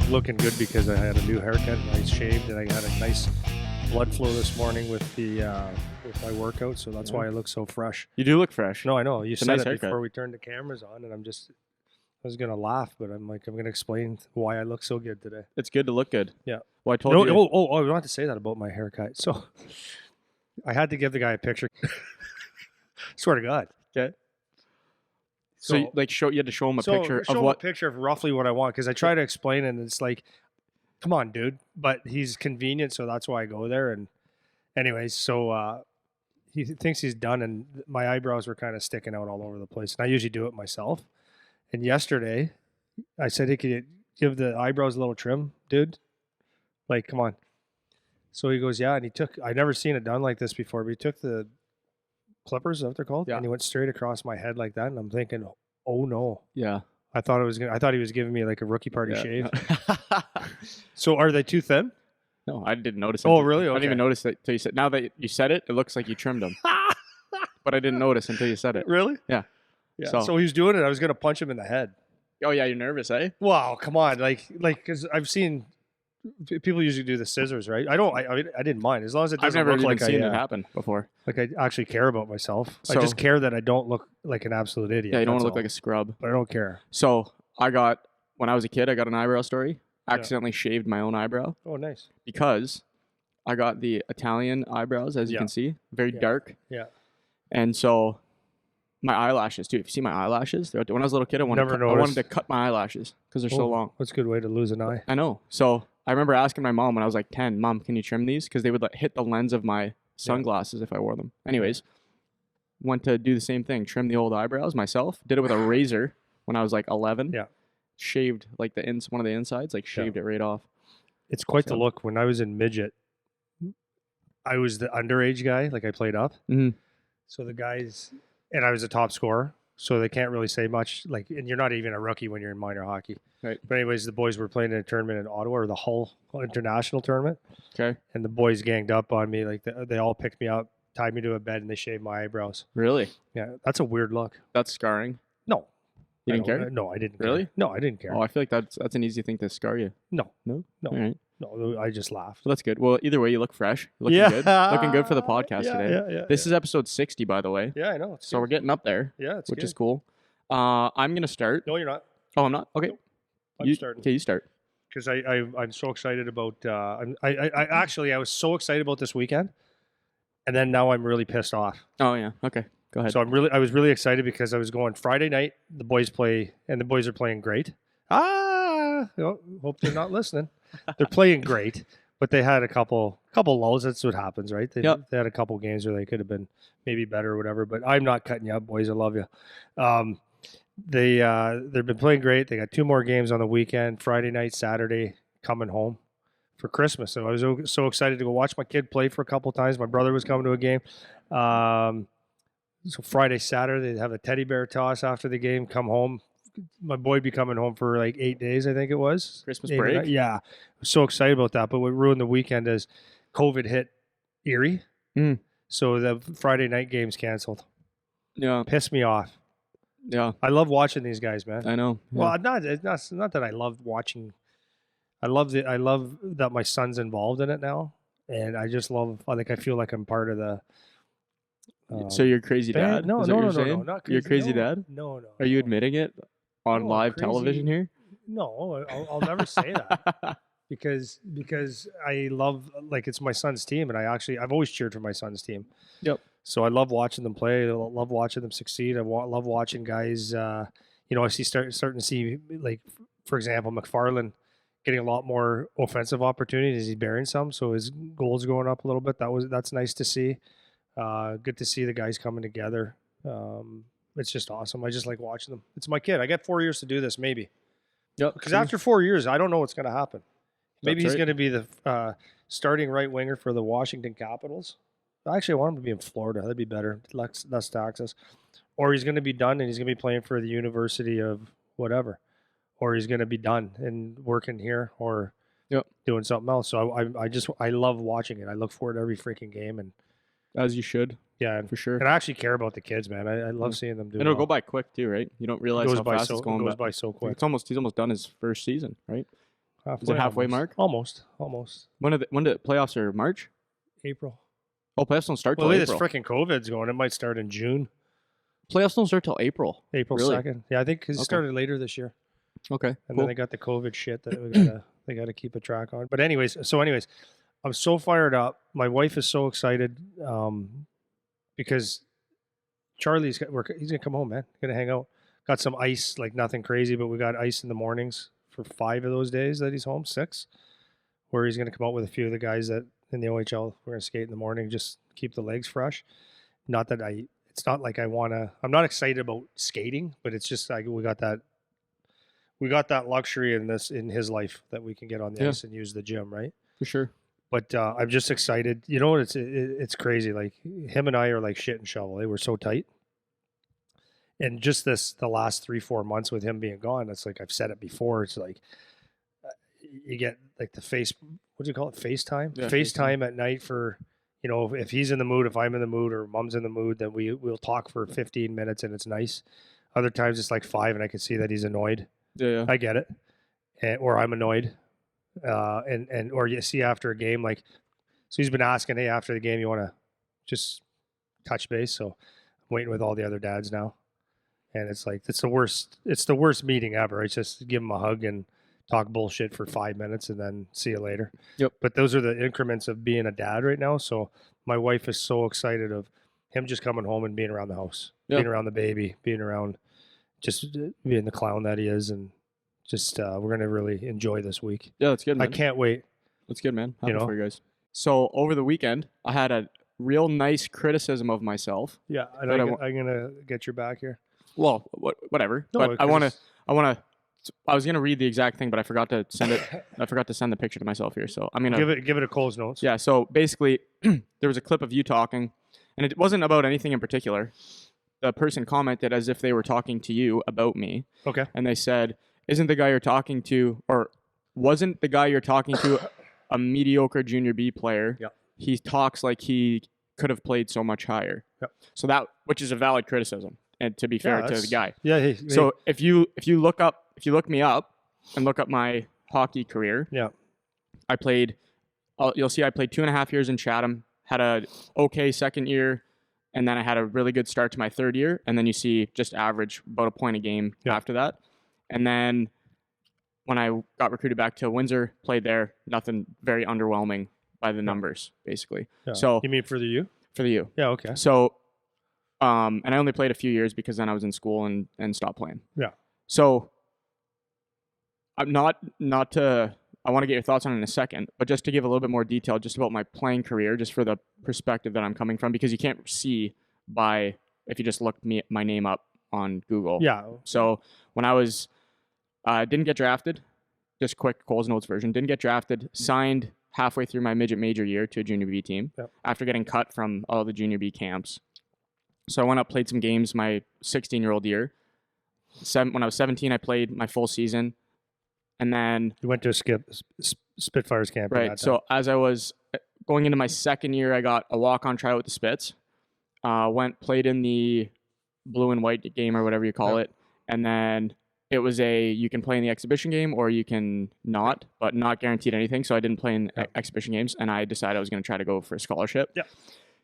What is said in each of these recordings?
looking good because I had a new haircut and I shaved and I had a nice blood flow this morning with with my workout, so that's why I look so fresh. You do look fresh. No, I know. You said nice it haircut. before we turned the cameras on, and I was gonna laugh, but I'm gonna explain why I look so good today. It's good to look good. Yeah. Well, I told you. I don't have to say that about my haircut. So I had to give the guy a picture. Swear to God. Okay. So you had to show him a picture of what? A picture of roughly what I want, because I try to explain it and it's like, come on, dude. But he's convenient, so that's why I go there. And anyways, so he thinks he's done, and my eyebrows were kind of sticking out all over the place. And I usually do it myself. And yesterday, I said, hey, could you give the eyebrows a little trim, dude? Like, come on. So he goes, yeah. And I'd never seen it done like this before, but he took the clippers, is that what they're called? Yeah. And he went straight across my head like that. And I'm thinking, oh no. Yeah. I thought he was giving me like a rookie party Yeah. shave. So are they too thin? No, I didn't notice. Oh, really? I Okay. didn't even notice that until you said. Now that you said it, it looks like you trimmed them. But I didn't notice until you said it. Really? Yeah. Yeah. So- So he was doing it. I was going to punch him in the head. Oh yeah, you're nervous, eh? Wow, come on. Like, because I've seen people usually do the scissors, right? I didn't mind as long as it I've doesn't never look even like seen it happen before. like I actually care about myself. I So- just care that I don't look like an absolute idiot. Yeah, you don't want that's to look all. like a scrub. But I don't care. So when I was a kid, I got an eyebrow story. Accidentally shaved my own eyebrow Oh, nice. because I got the Italian eyebrows, as you Yeah. can see, very dark. Yeah. And so my eyelashes too. If you see my eyelashes, when I was a little kid, I wanted Never to noticed. cut my eyelashes because they're so Oh, long. That's a good way to lose an eye. I know. So I remember asking my mom when I was like 10, Mom, can you trim these? Because they would hit the lens of my sunglasses if I wore them. Anyways, went to do the same thing, trim the old eyebrows myself. Did it with a razor when I was like 11. Yeah. Shaved like one of the insides, shaved it right off. It's quite the So- look. When I was in midget, I was the underage guy. Like I played up. Mhm. So the guys, and I was a top scorer. So they can't really say much. Like, and you're not even a rookie when you're in minor hockey. Right. But anyways, the boys were playing in a tournament in Ottawa, or the Hull International tournament. Okay. And the boys ganged up on me. Like they all picked me up, tied me to a bed, and they shaved my eyebrows. Really? Yeah, that's a weird look. That's scarring. No. You I didn't don't- care? No, I didn't. Really? Care. No, I didn't care. Oh, I feel like that's an easy thing to scar you. No. No? No. All right. No, I just laughed. Well, that's good. Well, either way, you look fresh. You're looking good. Looking good for the podcast Yeah, today. Yeah, This is episode 60, by the way. Yeah, I know. It's So good. we're getting up there, Yeah, it's which good. is cool. I'm going to start. No, you're not. Oh, I'm not? Okay. Nope. I'm starting. Okay, you start. Because I'm so excited about. I was so excited about this weekend, and then now I'm really pissed off. Oh, yeah. Okay. Go ahead. So I was really excited because I was going Friday night. The boys play, and the boys are playing great. Hope they're not listening. They're playing great, but they had a couple lulls. That's what happens, right? They had a couple games where they could have been maybe better or whatever. But I'm not cutting you up, boys. I love you. They've been playing great. They got 2 more games on the weekend, Friday night, Saturday, coming home for Christmas. So I was so excited to go watch my kid play for a couple times. My brother was coming to a game. So Friday, Saturday, they have a teddy bear toss after the game, come home. My boy be coming home for like 8 days, I think it was. Christmas 8 or break? 9. Yeah. I was so excited about that. But what ruined the weekend is COVID hit Erie. Mm. So the Friday night game's canceled. Yeah. Pissed me off. Yeah. I love watching these guys, man. I know. Yeah. Well, it's not that I love watching. I love that my son's involved in it now, and I just love. I feel like I'm part of the. So you're a crazy band. dad? No, Is that what you're no, saying? not crazy. You're a crazy no, dad? No. Are you admitting it on No, live crazy. television here? No, I'll never say that because I love, like, it's my son's team, and I've always cheered for my son's team. Yep. So I love watching them play. I love watching them succeed. Love watching guys. I see starting to see, like, for example, McFarland getting a lot more offensive opportunities. He's bearing some, so his goals going up a little bit. That's nice to see. Good to see the guys coming together. It's just awesome. I just like watching them. It's my kid. I got 4 years to do this, maybe. Yep. Because after 4 years, I don't know what's going to happen. Maybe That's he's right. going to be the starting right winger for the Washington Capitals. Actually, I want him to be in Florida. That'd be better. Less taxes. Or he's going to be done and he's going to be playing for the University of whatever. Or he's going to be done and working here or doing something else. So I love watching it. I look forward to every freaking game. And As you should. yeah, and For sure. And I actually care about the kids, man. I love seeing them do. And it'll go by quick too, right? You don't realize how fast it's going. It goes by so quick. He's almost done his first season, right? Is it halfway mark? Almost. When did playoffs are March? April. Oh, playoffs don't start till Well, April. this freaking COVID's going. It might start in June. Playoffs don't start till April. April Really? 2nd. Yeah, I think because it started later this year. Okay. And cool. then they got the COVID shit that they gotta keep a track on. But anyways, I'm so fired up. My wife is so excited because Charlie's he's gonna come home, man. Gonna hang out. Got some ice, like nothing crazy, but we got ice in the mornings for 5 of those days that he's home, 6, where he's gonna come out with a few of the guys that in the OHL. We're gonna skate in the morning, just keep the legs fresh. Not that it's not like I'm not excited about skating, but it's just like we got that luxury in his life that we can get on the ice and use the gym, right? For sure. But I'm just excited. You know, it's crazy. Like him and I are like shit and shovel. They were so tight. And just the last 3-4 months with him being gone, it's like I've said it before. It's like you get like what do you call it? FaceTime? Yeah, FaceTime at night for, you know, if he's in the mood, if I'm in the mood or mom's in the mood, then we'll talk for 15 minutes and it's nice. Other times it's like 5 and I can see that he's annoyed. Yeah. I get it. Or I'm annoyed. Or you see after a game, like, so he's been asking, hey, after the game, you want to just touch base? So I'm waiting with all the other dads now. And it's like, it's the worst meeting ever. It's just give him a hug and talk bullshit for 5 minutes and then see you later. Yep. But those are the increments of being a dad right now. So my wife is so excited of him just coming home and being around the house, being around the baby, being around just being the clown that he is. And just, we're going to really enjoy this week. Yeah, that's good, man. I can't wait. That's good, man. Happy for you guys. So over the weekend, I had a real nice criticism of myself. Yeah. And I'm going to get your back here. Well, whatever. No, but I was going to read the exact thing, but I forgot to send it. I forgot to send the picture to myself here. So I'm going to give it a Cole's notes. Yeah. So basically there was a clip of you talking and it wasn't about anything in particular. The person commented as if they were talking to you about me. Okay. And they said, wasn't the guy you're talking to a mediocre junior B player? Yeah. He talks like he could have played so much higher. Yep. So which is a valid criticism. And to be fair to the guy. Yeah. So if you look me up and look up my hockey career, you'll see I played 2.5 years in Chatham, had a okay second year, and then I had a really good start to my third year. And then you see just average about a point a game after that. And then when I got recruited back to Windsor, played there, nothing, very underwhelming by the numbers, basically. Yeah. So you mean for the U? For the U. Yeah. Okay. So, and I only played a few years because then I was in school and stopped playing. Yeah. So I'm I want to get your thoughts on it in a second, but just to give a little bit more detail just about my playing career, just for the perspective that I'm coming from, because you can't see if you just look my name up on Google. Yeah. So when I was, didn't get drafted, just quick Cole's Notes version, didn't get drafted, signed halfway through my midget major year to a junior B team after getting cut from all the junior B camps. So I went up, played some games my 16-year-old year. When I was 17, I played my full season. And then you went to Spitfires camp. Right. So as I was going into my second year, I got a walk-on tryout with the Spits. Played in the blue and white game or whatever you call it. And then it was you can play in the exhibition game or you can not, but not guaranteed anything. So I didn't play in exhibition games, and I decided I was going to try to go for a scholarship. Yeah.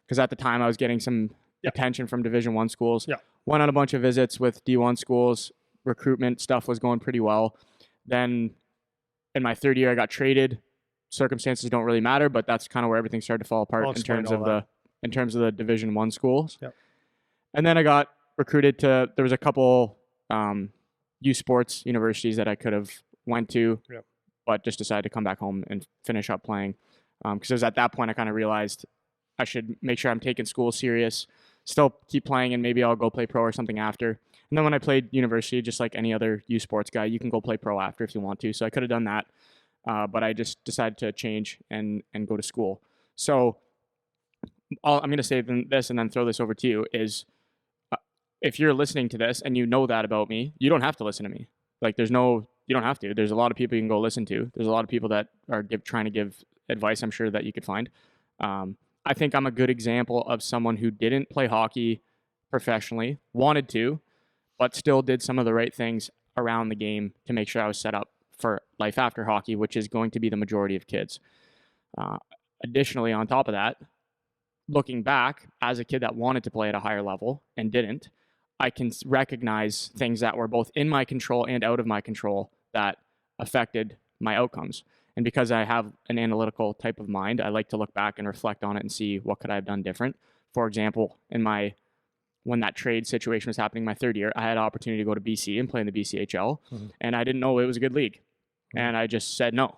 Because at the time I was getting some attention from Division I schools. Yeah. Went on a bunch of visits with D1 schools. Recruitment stuff was going pretty well. Then in my third year, I got traded. Circumstances don't really matter, but that's kind of where everything started to fall apart in terms of the Division I schools. Yep. And then I got recruited there was a couple U Sports universities that I could have went to, but just decided to come back home and finish up playing. Because it was at that point I kind of realized I should make sure I'm taking school serious, still keep playing, and maybe I'll go play pro or something after. And then when I played university, just like any other U Sports guy, you can go play pro after if you want to. So I could have done that, but I just decided to change and go to school. So I'm going to say this and then throw this over to you is if you're listening to this and you know that about me, you don't have to listen to me. Like you don't have to. There's a lot of people you can go listen to. There's a lot of people that are trying to give advice, I'm sure, that you could find. I think I'm a good example of someone who didn't play hockey professionally, wanted to, but still did some of the right things around the game to make sure I was set up for life after hockey, which is going to be the majority of kids. Additionally, on top of that, looking back as a kid that wanted to play at a higher level and didn't, I can recognize things that were both in my control and out of my control that affected my outcomes. And because I have an analytical type of mind, I like to look back and reflect on it and see what could I have done different. For example, when that trade situation was happening my third year, I had an opportunity to go to BC and play in the BCHL, and I didn't know it was a good league. And I just said no.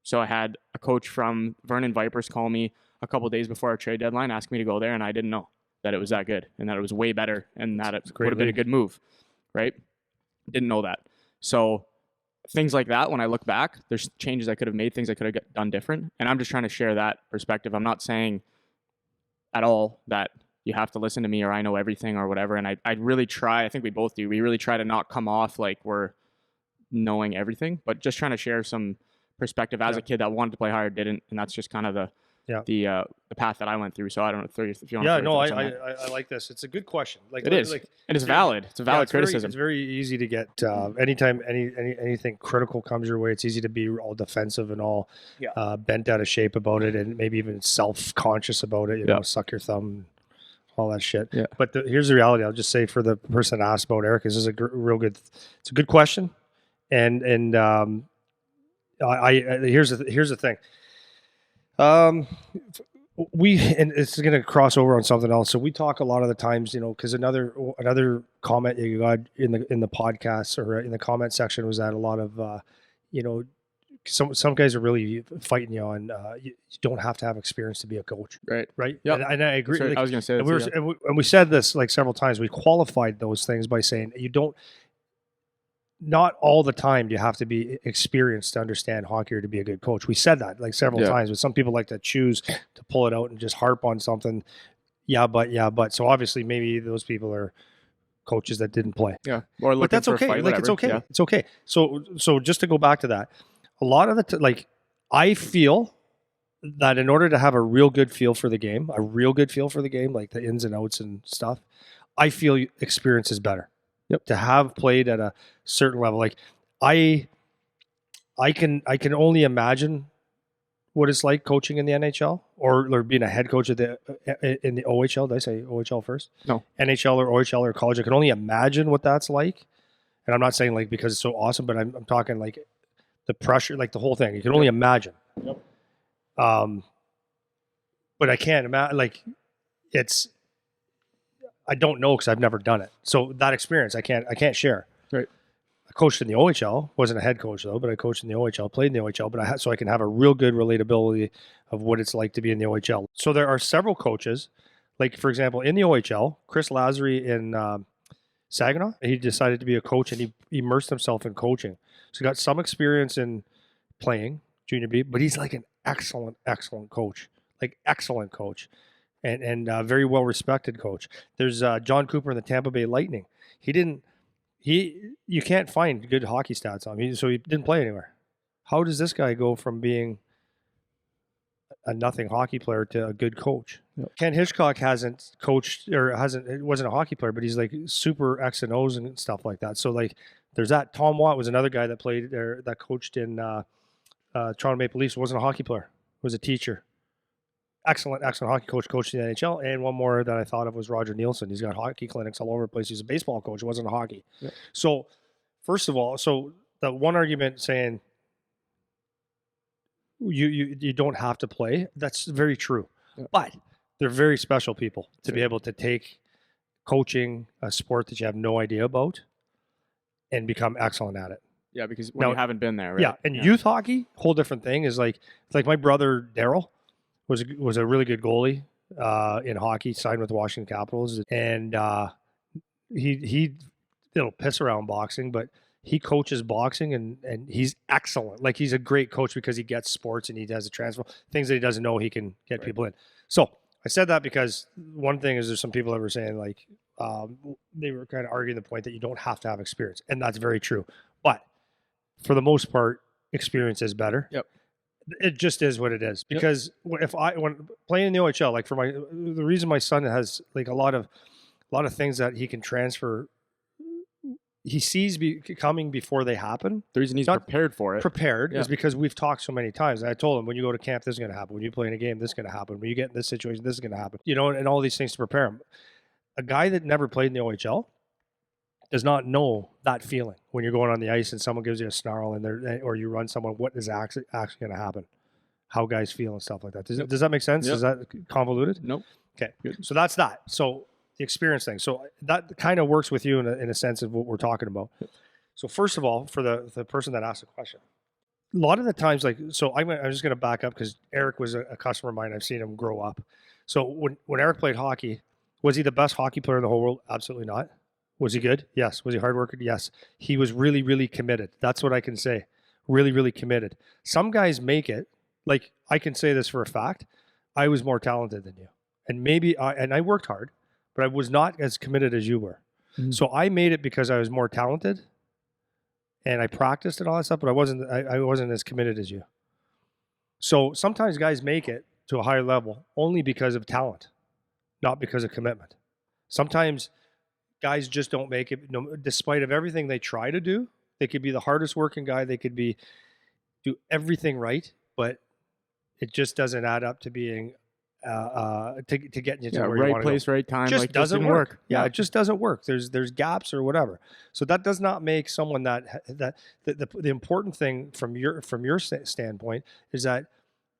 So I had a coach from Vernon Vipers call me a couple of days before our trade deadline, ask me to go there, and I didn't know that it was that good and that it was way better and that it would have been a good move, right? Didn't know that. So things like that, when I look back, there's changes I could have made, things I could have done different. And I'm just trying to share that perspective. I'm not saying at all that you have to listen to me or I know everything or whatever. And I really try, I think we both do, we really try to not come off like we're knowing everything, but just trying to share some perspective as a kid that wanted to play higher, didn't. And that's just kind of the path that I went through. So I don't know if you want to. I like this. It's a good question. Like it is, and it's valid. It's a valid criticism. It's very easy to get anytime anything critical comes your way. It's easy to be all defensive and all bent out of shape about it, and maybe even self-conscious about it. You know, suck your thumb, all that shit. Yeah. But here's the reality. I'll just say for the person that asked about Eric, this is real good. It's a good question, and here's the thing. And it's going to cross over on something else. So we talk a lot of the times, because another comment you got in the podcast or in the comment section was that a lot of, some guys are really fighting you on, you don't have to have experience to be a coach. Right. Yeah. And I agree. Sorry, I was going to say that. And we said this like several times, we qualified those things by saying not all the time do you have to be experienced to understand hockey or to be a good coach. We said that like several times, but some people like to choose to pull it out and just harp on something. Yeah, but. So obviously maybe those people are coaches that didn't play. Yeah. Or but that's okay. Fight, like it's okay. Yeah. It's okay. So just to go back to that, a lot of I feel that in order to have a real good feel for the game, like the ins and outs and stuff, I feel experience is better. Yep. To have played at a certain level, like I can only imagine what it's like coaching in the NHL or being a head coach in the OHL. Did I say OHL first? No. NHL or OHL or college. I can only imagine what that's like. And I'm not saying like because it's so awesome, but I'm talking like the pressure, like the whole thing. You can only imagine. Yep. But I can't imagine like I don't know because I've never done it. So that experience I can't share. Right. I coached in the OHL, wasn't a head coach though, but I coached in the OHL, played in the OHL, but so I can have a real good relatability of what it's like to be in the OHL. So there are several coaches, like for example, in the OHL, Chris Lazary in Saginaw, he decided to be a coach and he immersed himself in coaching. So he got some experience in playing junior B, but he's like an excellent coach, like excellent coach. And very well respected coach. There's John Cooper in the Tampa Bay Lightning. You can't find good hockey stats on him, so he didn't play anywhere. How does this guy go from being a nothing hockey player to a good coach? Yep. Ken Hitchcock wasn't a hockey player, but he's like super X and O's and stuff like that. So like there's that. Tom Watt was another guy that played or that coached in Toronto Maple Leafs. Wasn't a hockey player, was a teacher. Excellent hockey coach in the NHL. And one more that I thought of was Roger Nielsen. He's got hockey clinics all over the place. He's a baseball coach. It wasn't a hockey. Yep. So first of all, the one argument saying you don't have to play, that's very true. Yep. But they're very special people to be able to take coaching, a sport that you have no idea about, and become excellent at it. Yeah, because when you haven't been there, right? Yeah, and youth hockey, whole different thing. Is like my brother Daryl was a really good goalie in hockey, signed with the Washington Capitals, and he piss around boxing, but he coaches boxing and he's excellent. Like he's a great coach because he gets sports and he does the transfer things that he doesn't know he can get people in. So I said that because one thing is there's some people that were saying like they were kind of arguing the point that you don't have to have experience, and that's very true. But for the most part, experience is better. Yep. It just is what it is. Because when playing in the OHL, like the reason my son has like a lot of things that he can transfer he sees coming before they happen. The reason he's Not prepared for it. Prepared Yeah. is because we've talked so many times. I told him, when you go to camp, this is going to happen. When you play in a game, this is going to happen. When you get in this situation, this is going to happen. You know, and all these things to prepare him. A guy that never played in the OHL does not know that feeling when you're going on the ice and someone gives you a snarl or you run someone. What is actually going to happen? How guys feel and stuff like that. Does that make sense? Yep. Is that convoluted? Nope. Okay. Good. So that's that. So the experience thing. So that kind of works with you in a sense of what we're talking about. So first of all, for the person that asked the question, a lot of the times, I'm just going to back up because Eric was a customer of mine. I've seen him grow up. So when Eric played hockey, was he the best hockey player in the whole world? Absolutely not. Was he good? Yes. Was he hard worker? Yes. He was really, really committed. That's what I can say. Really, really committed. Some guys make it. Like, I can say this for a fact. I was more talented than you. And I worked hard, but I was not as committed as you were. Mm-hmm. So I made it because I was more talented and I practiced and all that stuff, but I wasn't as committed as you. So sometimes guys make it to a higher level only because of talent, not because of commitment. Sometimes guys just don't make it, despite of everything they try to do. They could be the hardest working guy. They could do everything right, but it just doesn't add up to being to getting you to where you want to go. Right place, right time. Just doesn't work. Yeah, it just doesn't work. There's gaps or whatever. So that does not make someone the important thing from your standpoint is that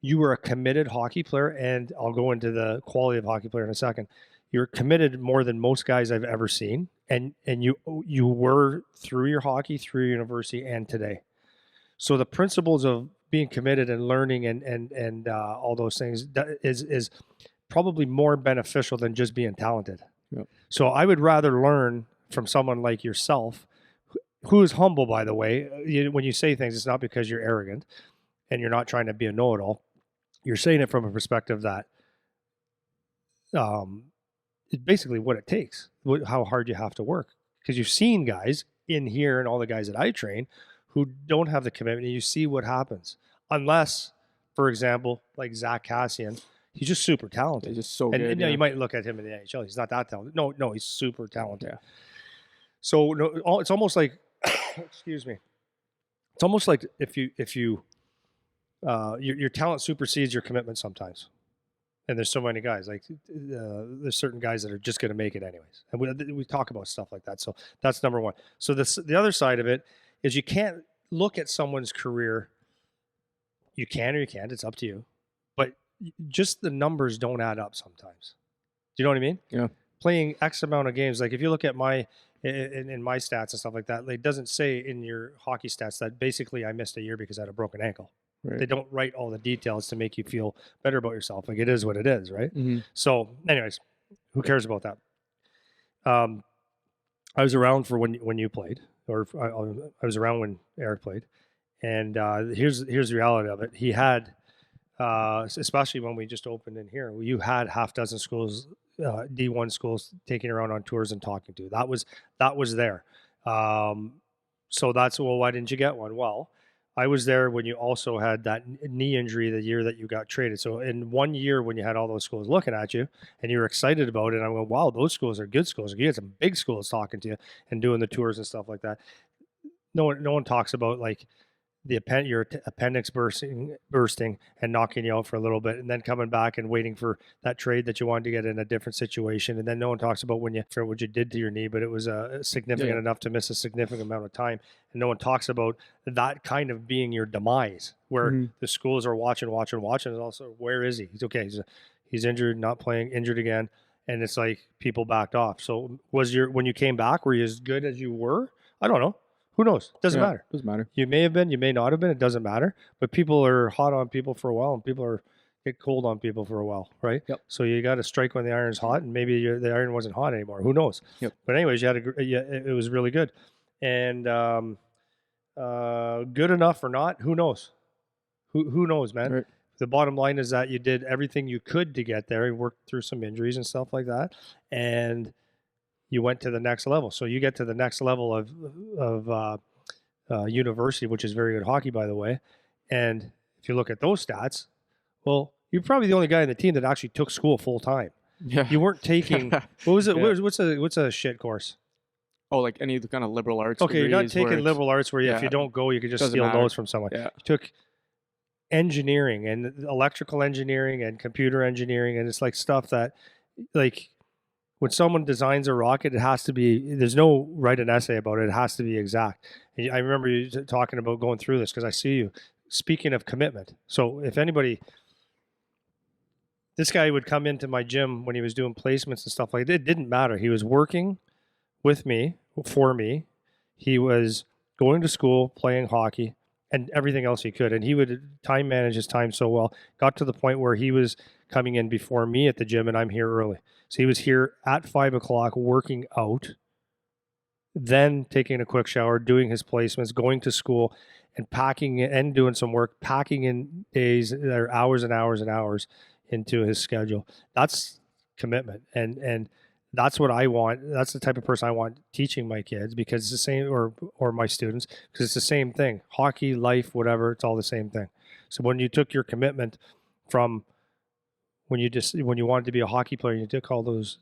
you were a committed hockey player, and I'll go into the quality of hockey player in a second. You're committed more than most guys I've ever seen, and you were through your hockey, through your university, and today. So the principles of being committed and learning and all those things is probably more beneficial than just being talented. Yep. So I would rather learn from someone like yourself, who is humble, by the way. When you say things, it's not because you're arrogant and you're not trying to be a know-it-all. You're saying it from a perspective that it's basically what it takes, how hard you have to work. Because you've seen guys in here and all the guys that I train who don't have the commitment, and you see what happens. Unless, for example, like Zach Cassian, he's just super talented. He's just so good. And you might look at him in the NHL. He's not that talented. No, he's super talented. Yeah. So it's almost like, excuse me. It's almost like if you your talent supersedes your commitment sometimes. And there's so many guys, like there's certain guys that are just going to make it anyways. And we talk about stuff like that. So that's number one. So the other side of it is you can't look at someone's career. You can or you can't. It's up to you. But just the numbers don't add up sometimes. Do you know what I mean? Yeah. Playing X amount of games. Like if you look at in my stats and stuff like that, it doesn't say in your hockey stats that basically I missed a year because I had a broken ankle. Right. They don't write all the details to make you feel better about yourself. Like it is what it is, right? Mm-hmm. So anyways, who cares about that? I was around for when you played, or I was around when Eric played. And here's the reality of it. He had, especially when we just opened in here, you had half dozen schools, D1 schools, taking around on tours and talking to. That was there. So that's, well, why didn't you get one? Well, I was there when you also had that knee injury the year that you got traded. So in 1 year, when you had all those schools looking at you and you were excited about it, I'm going, wow, those schools are good schools. You had some big schools talking to you and doing the tours and stuff like that. No one talks about like your appendix bursting and knocking you out for a little bit, and then coming back and waiting for that trade that you wanted to get in a different situation. And then no one talks about what you did to your knee, but it was significant enough to miss a significant amount of time. And no one talks about that kind of being your demise, where the schools are watching. And also, where is he? He's okay. He's injured, not playing, injured again. And it's like people backed off. So when you came back, were you as good as you were? I don't know. Who knows? Doesn't matter. Doesn't matter. You may have been, you may not have been. It doesn't matter. But people are hot on people for a while, and people get cold on people for a while, right? Yep. So you got to strike when the iron's hot, and maybe the iron wasn't hot anymore. Who knows? Yep. But anyways, it was really good, and good enough or not? Who knows? Who knows, man? Right. The bottom line is that you did everything you could to get there. You worked through some injuries and stuff like that, and you went to the next level. So you get to the next level of university, which is very good hockey, by the way. And if you look at those stats, well, you're probably the only guy in the team that actually took school full time. Yeah. You weren't taking, what was it? Yeah. What's a shit course? Oh, like any kind of liberal arts. Okay, you're not degrees where taking it's- liberal arts where if yeah, you don't go, you could just doesn't steal matter. those from someone. Yeah. You took engineering and electrical engineering and computer engineering, and it's like stuff that, like, when someone designs a rocket, it has to be. There's no write an essay about it. It has to be exact. And I remember you talking about going through this because I see you. Speaking of commitment, so if anybody, this guy would come into my gym when he was doing placements and stuff like that. It didn't matter. He was working with me, for me. He was going to school, playing hockey, and everything else he could. And he would time manage his time so well. Got to the point where he was coming in before me at the gym, and I'm here early. So he was here at 5 o'clock working out, then taking a quick shower, doing his placements, going to school, and packing and doing some work, packing in days that are hours and hours and hours into his schedule. That's commitment. And that's what I want. That's the type of person I want teaching my kids, because it's the same, or my students, because it's the same thing. Hockey, life, whatever, it's all the same thing. So when you took your commitment from when you wanted to be a hockey player, you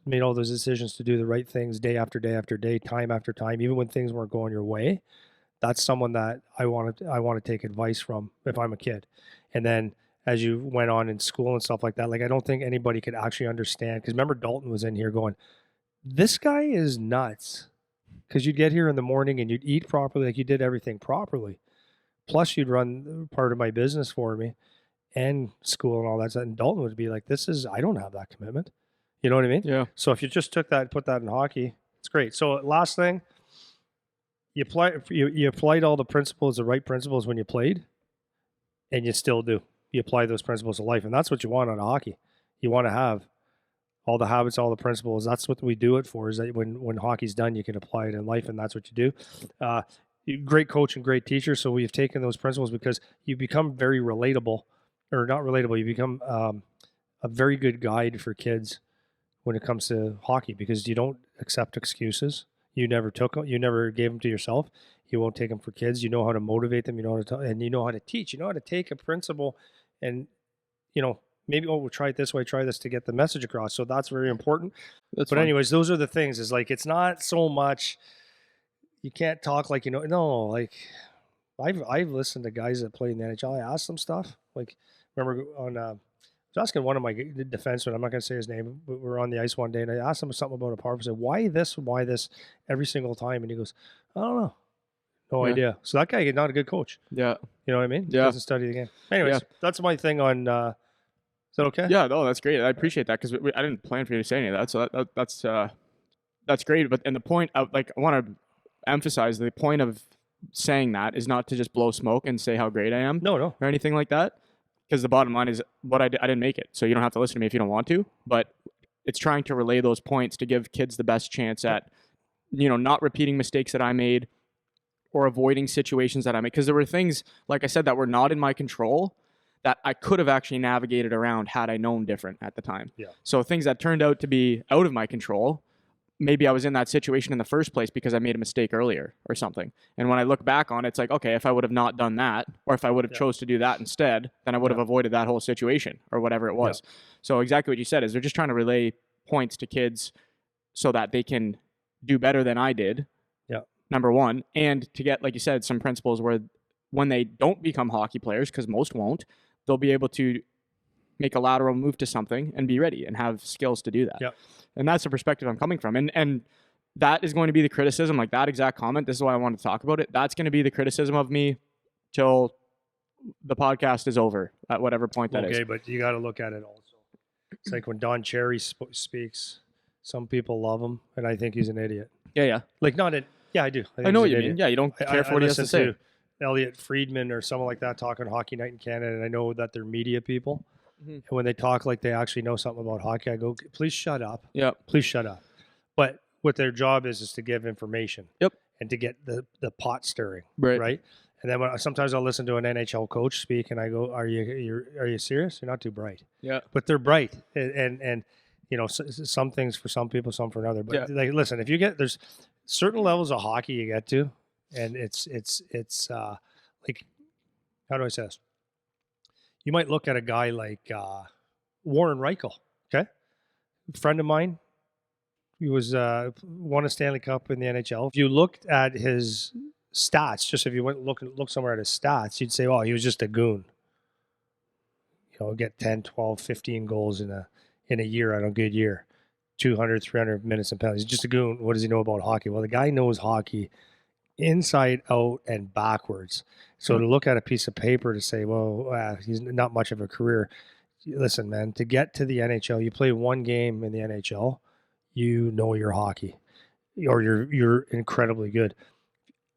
made all those decisions to do the right things day after day after day, time after time, even when things weren't going your way. That's someone that I want to take advice from if I'm a kid. And then as you went on in school and stuff like that, like, I don't think anybody could actually understand, because remember Dalton was in here going, this guy is nuts, because you'd get here in the morning and you'd eat properly, like you did everything properly. Plus you'd run part of my business for me and school and all that stuff. And Dalton would be like, I don't have that commitment. You know what I mean? Yeah. So if you just took that and put that in hockey, it's great. So last thing, you applied all the principles, the right principles when you played, and you still do. You apply those principles to life, and that's what you want on hockey. You want to have all the habits, all the principles. That's what we do it for, is that when hockey's done, you can apply it in life, and that's what you do. Great coach and great teacher. So we've taken those principles because you become very relatable, or not relatable. You become a very good guide for kids when it comes to hockey, because you don't accept excuses. You never gave them to yourself. You won't take them for kids. You know how to motivate them. You know how to, and you know how to teach. You know how to take a principle and, maybe, we'll try it this way, try this to get the message across. So that's very important. That's But fine. anyways, those are the things. Is like, it's not so much, you can't talk like, no, like I've listened to guys that play in the NHL. I asked them stuff. Like, remember I was asking one of my defensemen, I'm not going to say his name, but we were on the ice one day, and I asked him something about a power play. I said, why this every single time? And he goes, I don't know. No Yeah. idea. So that guy is not a good coach. Yeah. You know what I mean? Yeah. He doesn't study the game. Anyways, Yeah. that's my thing on, is that okay? Yeah, no, that's great. I appreciate that, because I didn't plan for you to say any of that. So that's great. But, and the point of, like, I want to emphasize, the point of saying that is not to just blow smoke and say how great I am No. or anything like that. Because the bottom line is, what I didn't make it. So you don't have to listen to me if you don't want to. But it's trying to relay those points to give kids the best chance at, not repeating mistakes that I made, or avoiding situations that I made. Because there were things, like I said, that were not in my control, that I could have actually navigated around had I known different at the time. Yeah. So things that turned out to be out of my control, maybe I was in that situation in the first place because I made a mistake earlier or something. And when I look back on it, it's like, okay, if I would have not done that, or if I would have chose to do that instead, then I would have avoided that whole situation or whatever it was. So exactly what you said is, they're just trying to relay points to kids so that they can do better than I did. Yeah. Number one, and to get, like you said, some principles where when they don't become hockey players, because most won't, they'll be able to make a lateral move to something and be ready and have skills to do that. Yep. And that's the perspective I'm coming from. And that is going to be the criticism, like that exact comment. This is why I wanted to talk about it. That's going to be the criticism of me till the podcast is over, at whatever point that is. Okay, but you got to look at it also. It's like when Don Cherry speaks, some people love him, and I think he's an idiot. Yeah. Like, not it. Yeah, I do. think I know he's what an you mean. idiot. Yeah, you don't care for what he has to say. To Elliot Friedman or someone like that talking Hockey Night in Canada, and I know that they're media people. Mhm. And when they talk like they actually know something about hockey, I go, please shut up. Yeah. Please shut up. But what their job is to give information. Yep. And to get the pot stirring. Right. And then sometimes I'll listen to an NHL coach speak, and I go, "Are you serious? You're not too bright." Yeah. But they're bright, and some things for some people, some for another. But like, listen, if you there's certain levels of hockey you get to, and it's like, how do I say this? You might look at a guy like Warren Reichel, okay, friend of mine, He was won a Stanley Cup in the NHL. If you looked at his stats, just if you went look somewhere at his stats, you'd say, "Oh, he was just a goon." Get 10, 12, 15 goals in a year on a good year. 200, 300 minutes and penalties. He's just a goon. What does he know about hockey? Well, the guy knows hockey inside out and backwards. So to look at a piece of paper to say, well, he's not much of a career. Listen, man, to get to the NHL, you play one game in the NHL, you know your hockey, or you're incredibly good.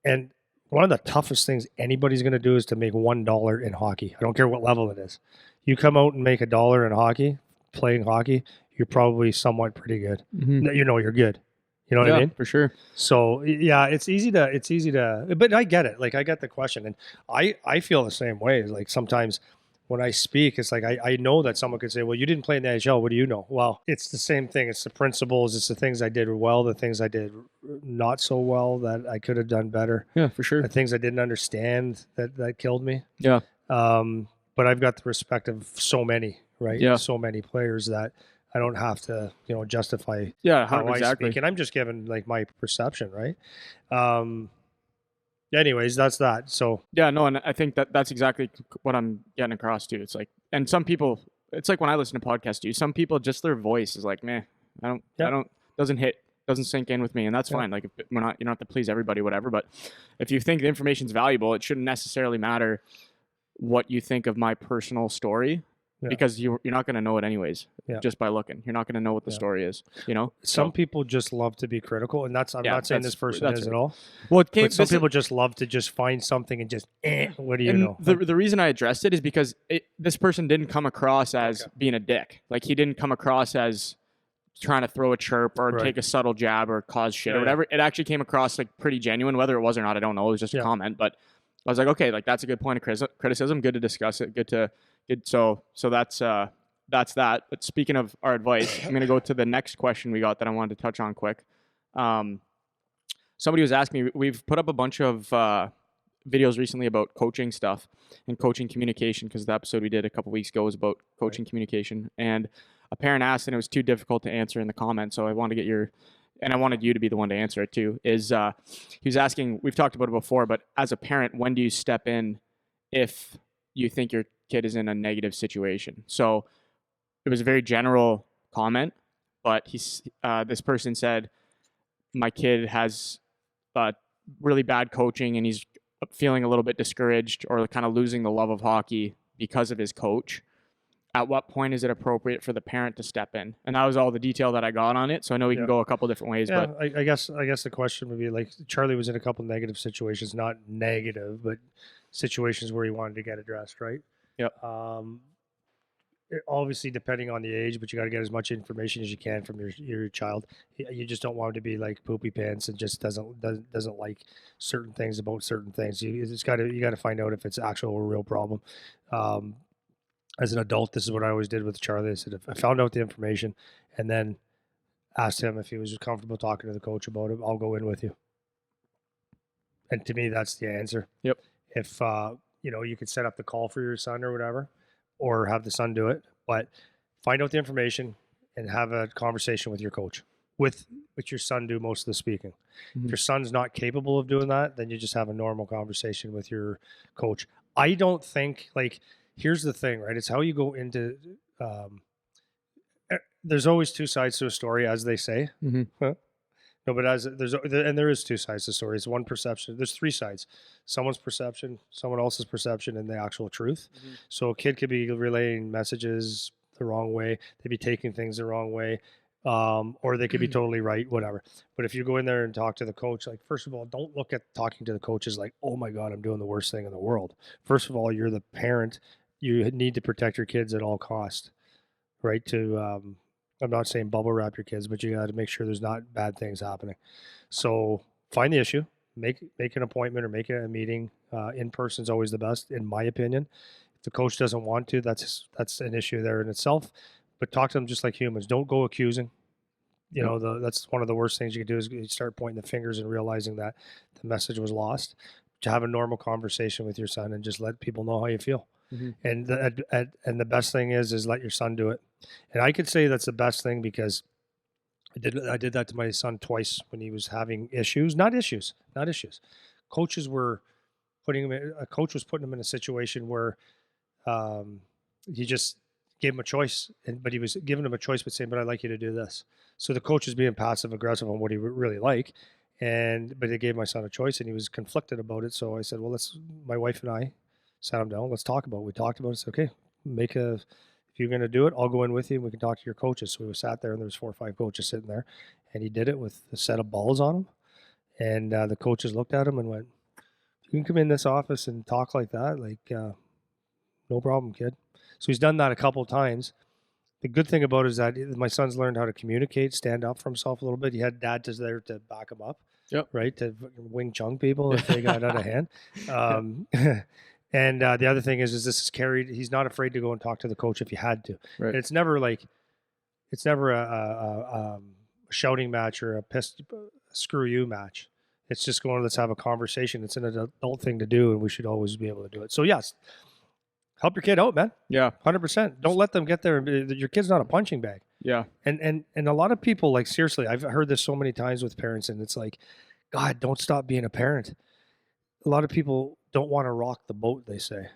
And one of the toughest things anybody's going to do is to make $1 in hockey. I don't care what level it is. You come out and make $1 in hockey, playing hockey, you're probably somewhat pretty good. You're good. You know what I mean? For sure. So yeah, it's easy to, but I get it. Like I get the question, and I feel the same way. Like sometimes when I speak, it's like I know that someone could say, well, you didn't play in the NHL. What do you know? Well, it's the same thing. It's the principles. It's the things I did well, the things I did not so well that I could have done better. Yeah, for sure. The things I didn't understand that killed me. Yeah. But I've got the respect of so many, right? Yeah. So many players that I don't have to, justify how I speak. And I'm just giving like my perception, right? Anyways, that's that. So yeah, no, and I think that's exactly what I'm getting across to. It's like, and some people, it's like when I listen to podcasts too, some people just their voice is like, man, doesn't sink in with me, and that's fine. Like you don't have to please everybody, whatever. But if you think the information's valuable, it shouldn't necessarily matter what you think of my personal story. Because you're not going to know it anyways, just by looking. You're not going to know what the story is, Some people just love to be critical, and I'm not saying this person is at all. Well, some people just love to just find something and just, what do you know? The reason I addressed it is because this person didn't come across as being a dick. Like he didn't come across as trying to throw a chirp or take a subtle jab or cause shit or whatever. It actually came across like pretty genuine. Whether it was or not, I don't know. It was just a comment, but I was like, okay, like that's a good point of criticism. Good to discuss it. So that's that. But speaking of our advice, I'm going to go to the next question we got that I wanted to touch on quick. Somebody was asking me, we've put up a bunch of videos recently about coaching stuff and coaching communication, because the episode we did a couple weeks ago was about coaching communication. And a parent asked, and it was too difficult to answer in the comments, so I wanted to get and I wanted you to be the one to answer it too, he was asking, we've talked about it before, but as a parent, when do you step in if you think your kid is in a negative situation? So it was a very general comment, but this person said, my kid has really bad coaching and he's feeling a little bit discouraged or kind of losing the love of hockey because of his coach. At what point is it appropriate for the parent to step in? And that was all the detail that I got on it. So I know we can go a couple different ways. Yeah, but I guess the question would be like, Charlie was in a couple negative situations, not negative, but situations where he wanted to get addressed, right? Yep. Obviously, depending on the age, but you got to get as much information as you can from your child. You just don't want him to be like poopy pants and just doesn't like certain things about certain things. You got to find out if it's actual or real problem. As an adult, this is what I always did with Charlie. I said, if I found out the information and then asked him if he was comfortable talking to the coach about it, I'll go in with you. And to me, that's the answer. Yep. If you could set up the call for your son or whatever, or have the son do it, but find out the information and have a conversation with your coach. With your son do most of the speaking. Mm-hmm. If your son's not capable of doing that, then you just have a normal conversation with your coach. I don't think, like, here's the thing, right? It's how you go into. There's always two sides to a story, as they say. Mm-hmm. Huh? No, but there is two sides to the story. It's one perception. There's three sides: someone's perception, someone else's perception, and the actual truth. Mm-hmm. So a kid could be relaying messages the wrong way. They'd be taking things the wrong way, or they could be totally right, whatever. But if you go in there and talk to the coach, like, first of all, don't look at talking to the coach as like, oh my God, I'm doing the worst thing in the world. First of all, you're the parent. You need to protect your kids at all costs, right? I'm not saying bubble wrap your kids, but you got to make sure there's not bad things happening. So find the issue, make an appointment or make a meeting. In person is always the best, in my opinion. If the coach doesn't want to, that's an issue there in itself. But talk to them just like humans. Don't go accusing. That's one of the worst things you can do is you start pointing the fingers and realizing that the message was lost. To have a normal conversation with your son and just let people know how you feel. Mm-hmm. And the best thing is let your son do it. And I could say that's the best thing because I did that to my son twice when he was having issues. Not issues. Coaches were a coach was putting him in a situation where he just gave him a choice, but he was giving him a choice, but saying, "But I'd like you to do this." So the coach was being passive aggressive on what he would really like, but they gave my son a choice, and he was conflicted about it. So I said, "Well, My wife and I sat him down. Let's talk about it." We talked about it. Said, "Okay, if you're going to do it, I'll go in with you, and we can talk to your coaches." So we sat there, and there was 4 or 5 coaches sitting there, and he did it with a set of balls on him, and the coaches looked at him and went, "You can come in this office and talk like that, no problem, kid." So he's done that a couple of times. The good thing about it is that my son's learned how to communicate, stand up for himself a little bit. He had dad there to back him up, Yep. right, to Wing Chun people if they got out of hand. And the other thing is this is carried. He's not afraid to go and talk to the coach if you had to. Right. And it's never a shouting match or a screw you match. It's just going, let's have a conversation. It's an adult thing to do, and we should always be able to do it. So yes, help your kid out, man. Yeah. 100%. Don't let them get there. Your kid's not a punching bag. Yeah. And a lot of people, like, seriously, I've heard this so many times with parents, and it's like, God, don't stop being a parent. A lot of people don't want to rock the boat, they say.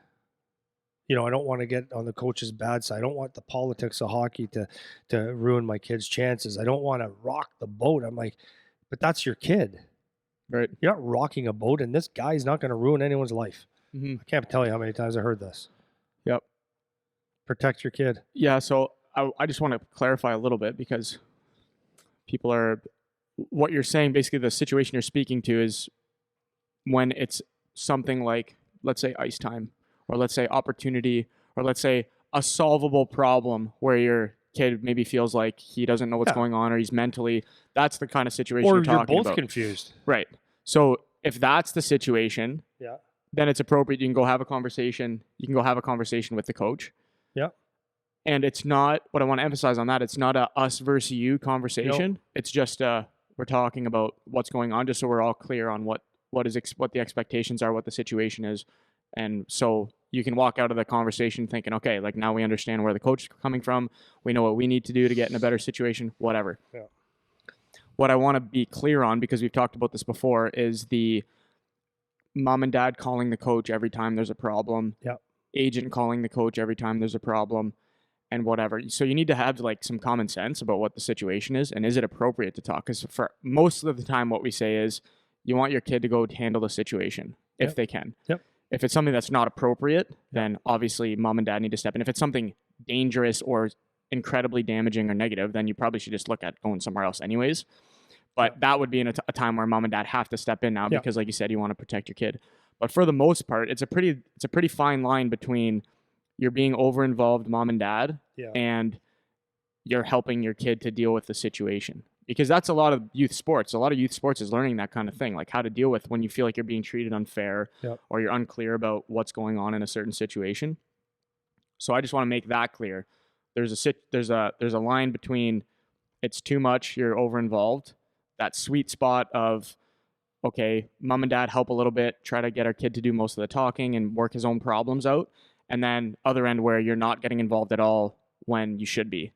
I don't want to get on the coach's bad side. I don't want the politics of hockey to ruin my kid's chances. I don't want to rock the boat. I'm like, but that's your kid. Right. You're not rocking a boat, and this guy's not going to ruin anyone's life. Mm-hmm. I can't tell you how many times I heard this. Yep. Protect your kid. Yeah. So I just want to clarify a little bit, because what you're saying, basically the situation you're speaking to is when it's something like, let's say, ice time, or let's say opportunity, or let's say a solvable problem where your kid maybe feels like he doesn't know what's going on, or he's mentally, that's the kind of situation you're talking about. Or you're both confused. Right. So if that's the situation, then it's appropriate. You can go have a conversation. You can go have a conversation with the coach. Yeah. And it's not, what I want to emphasize on that, it's not a us versus you conversation. Nope. It's just we're talking about what's going on, just so we're all clear on what the expectations are, what the situation is. And so you can walk out of the conversation thinking, okay, like, now we understand where the coach is coming from. We know what we need to do to get in a better situation, whatever. Yeah. What I want to be clear on, because we've talked about this before, is the mom and dad calling the coach every time there's a problem. Yeah. Agent calling the coach every time there's a problem, and whatever. So you need to have, like, some common sense about what the situation is, and is it appropriate to talk? Because for most of the time, what we say is you want your kid to go handle the situation if they can. Yep. If it's something that's not appropriate, then obviously mom and dad need to step in. If it's something dangerous or incredibly damaging or negative, then you probably should just look at going somewhere else anyways. But that would be in a time where mom and dad have to step in now, because, like you said, you want to protect your kid. But for the most part, it's a pretty fine line between you're being over-involved, mom and dad, and you're helping your kid to deal with the situation. Because that's a lot of youth sports. A lot of youth sports is learning that kind of thing, like how to deal with when you feel like you're being treated unfair, or you're unclear about what's going on in a certain situation. So I just want to make that clear. There's a line between it's too much, you're over-involved, that sweet spot of, okay, mom and dad help a little bit, try to get our kid to do most of the talking and work his own problems out. And then other end where you're not getting involved at all when you should be.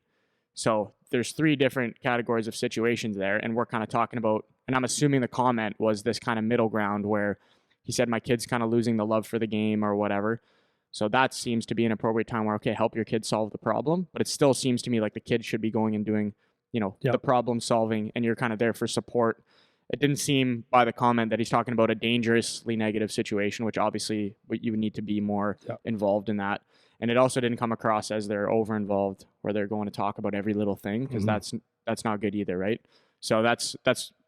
So there's 3 different categories of situations there, and we're kind of talking about, and I'm assuming the comment was this kind of middle ground where he said my kid's kind of losing the love for the game or whatever. So that seems to be an appropriate time where, okay, help your kid solve the problem, but it still seems to me like the kid should be going and doing, the problem solving, and you're kind of there for support. It didn't seem by the comment that he's talking about a dangerously negative situation, which obviously you would need to be more involved in that. And it also didn't come across as they're over-involved, where they're going to talk about every little thing, because that's not good either, right? So that's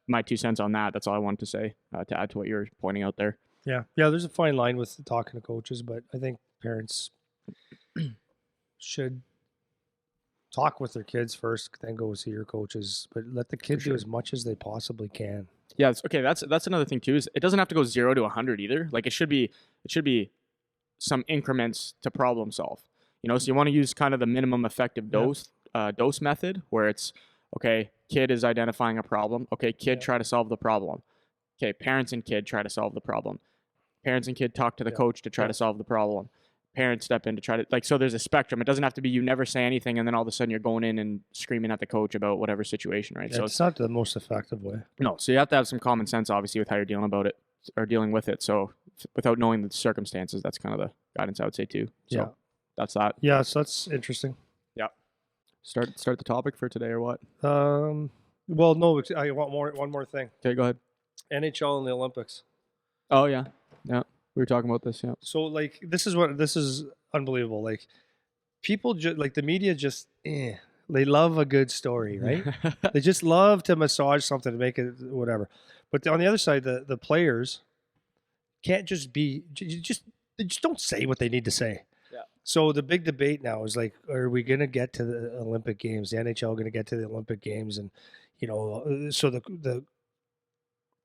my 2 cents on that. That's all I wanted to say to add to what you're pointing out there. Yeah, there's a fine line with talking to coaches, but I think parents should talk with their kids first, then go see your coaches, but let the kids do as much as they possibly can. Yeah, that's another thing too, is it doesn't have to go 0 to 100 either. Like, it should be some increments to problem solve. So you want to use kind of the minimum effective dose method, where it's, okay, kid is identifying a problem. Okay, kid, try to solve the problem. Okay, parents and kid try to solve the problem. Parents and kid talk to the coach to try to solve the problem. parents step in to try to like. So there's a spectrum. It doesn't have to be you never say anything and then all of a sudden you're going in and screaming at the coach about whatever situation, right? Yeah, So it's not the most effective way. no. So you have to have some common sense, obviously, with how you're dealing about it or dealing with it. So without knowing the circumstances, that's kind of the guidance I would say too. So Yeah. that's that. Yeah, so that's interesting. Yeah. Start the topic for today or what? Well, no, I want one more thing. Okay, go ahead. NHL and the Olympics. Oh yeah, yeah. We were talking about this. Yeah. So like this is unbelievable. Like people like the media just they love a good story, right? They just love to massage something to make it whatever. But on the other side, the players can't just be they just don't say what they need to say. Yeah. So the big debate now is like, are we going to get to the Olympic Games? The NHL going to get to the Olympic Games? And you know, so the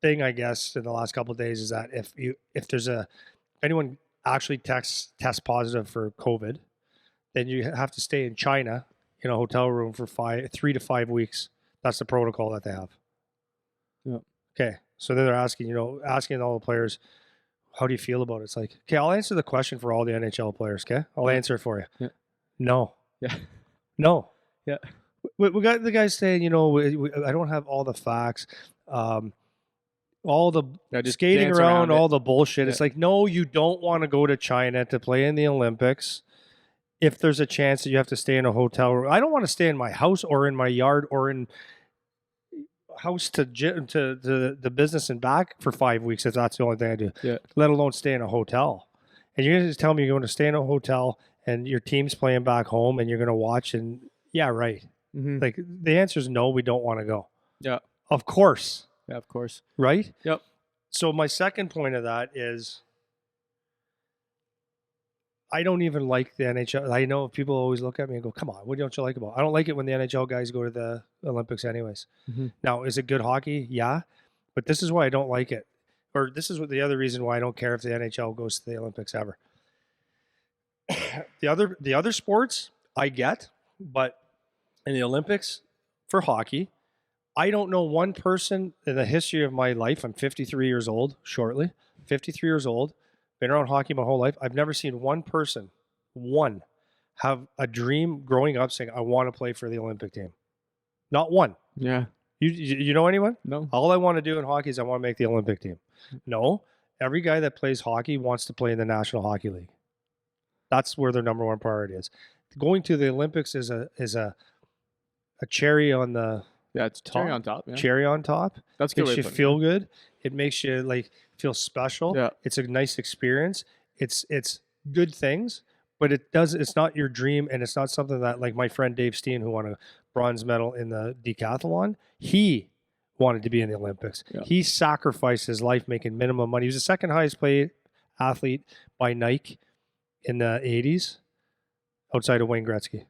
thing I guess in the last couple of days is that if anyone actually tests positive for COVID, then you have to stay in China in a hotel room for 3 to 5 weeks. That's the protocol that they have. Yeah. Okay. So then they're asking all the players, how do you feel about it? It's like, okay, I'll answer the question for all the NHL players. Okay. I'll answer it for you. Yeah. No. Yeah. No. Yeah. We got the guys saying, you know, I don't have all the facts. All the just skating around all the bullshit. Yeah. It's like, no, you don't want to go to China to play in the Olympics if there's a chance that you have to stay in a hotel room. I don't want to stay in my house or in my yard or in house to the business and back for 5 weeks if that's the only thing I do. Yeah. Let alone stay in a hotel. And you're going to tell me you're going to stay in a hotel and your team's playing back home and you're going to watch and yeah, right. Mm-hmm. Like the answer is no, we don't want to go. Yeah. Of course. Yeah, of course. Right? Yep. So my second point of that is I don't even like the NHL. I know people always look at me and go, come on, what don't you like about it? I don't like it when the NHL guys go to the Olympics anyways. Mm-hmm. Now, is it good hockey? Yeah. But this is why I don't like it. Or this is what the other reason why I don't care if the NHL goes to the Olympics ever. The other sports I get, but in the Olympics for hockey, I don't know one person in the history of my life. I'm 53 years old, shortly. 53 years old. Been around hockey my whole life. I've never seen one person, have a dream growing up saying, I want to play for the Olympic team. Not one. Yeah. You know anyone? No. All I want to do in hockey is I want to make the Olympic team. No. Every guy that plays hockey wants to play in the National Hockey League. That's where their number one priority is. Going to the Olympics is a cherry on the it's cherry on top. Yeah. Cherry on top. That's good. Makes you feel good. It makes you like feel special. Yeah. It's a nice experience. It's good things, but it's not your dream, and it's not something that like my friend Dave Steen, who won a bronze medal in the decathlon, he wanted to be in the Olympics. Yeah. He sacrificed his life making minimum money. He was the second highest paid athlete by Nike in the 80s, outside of Wayne Gretzky,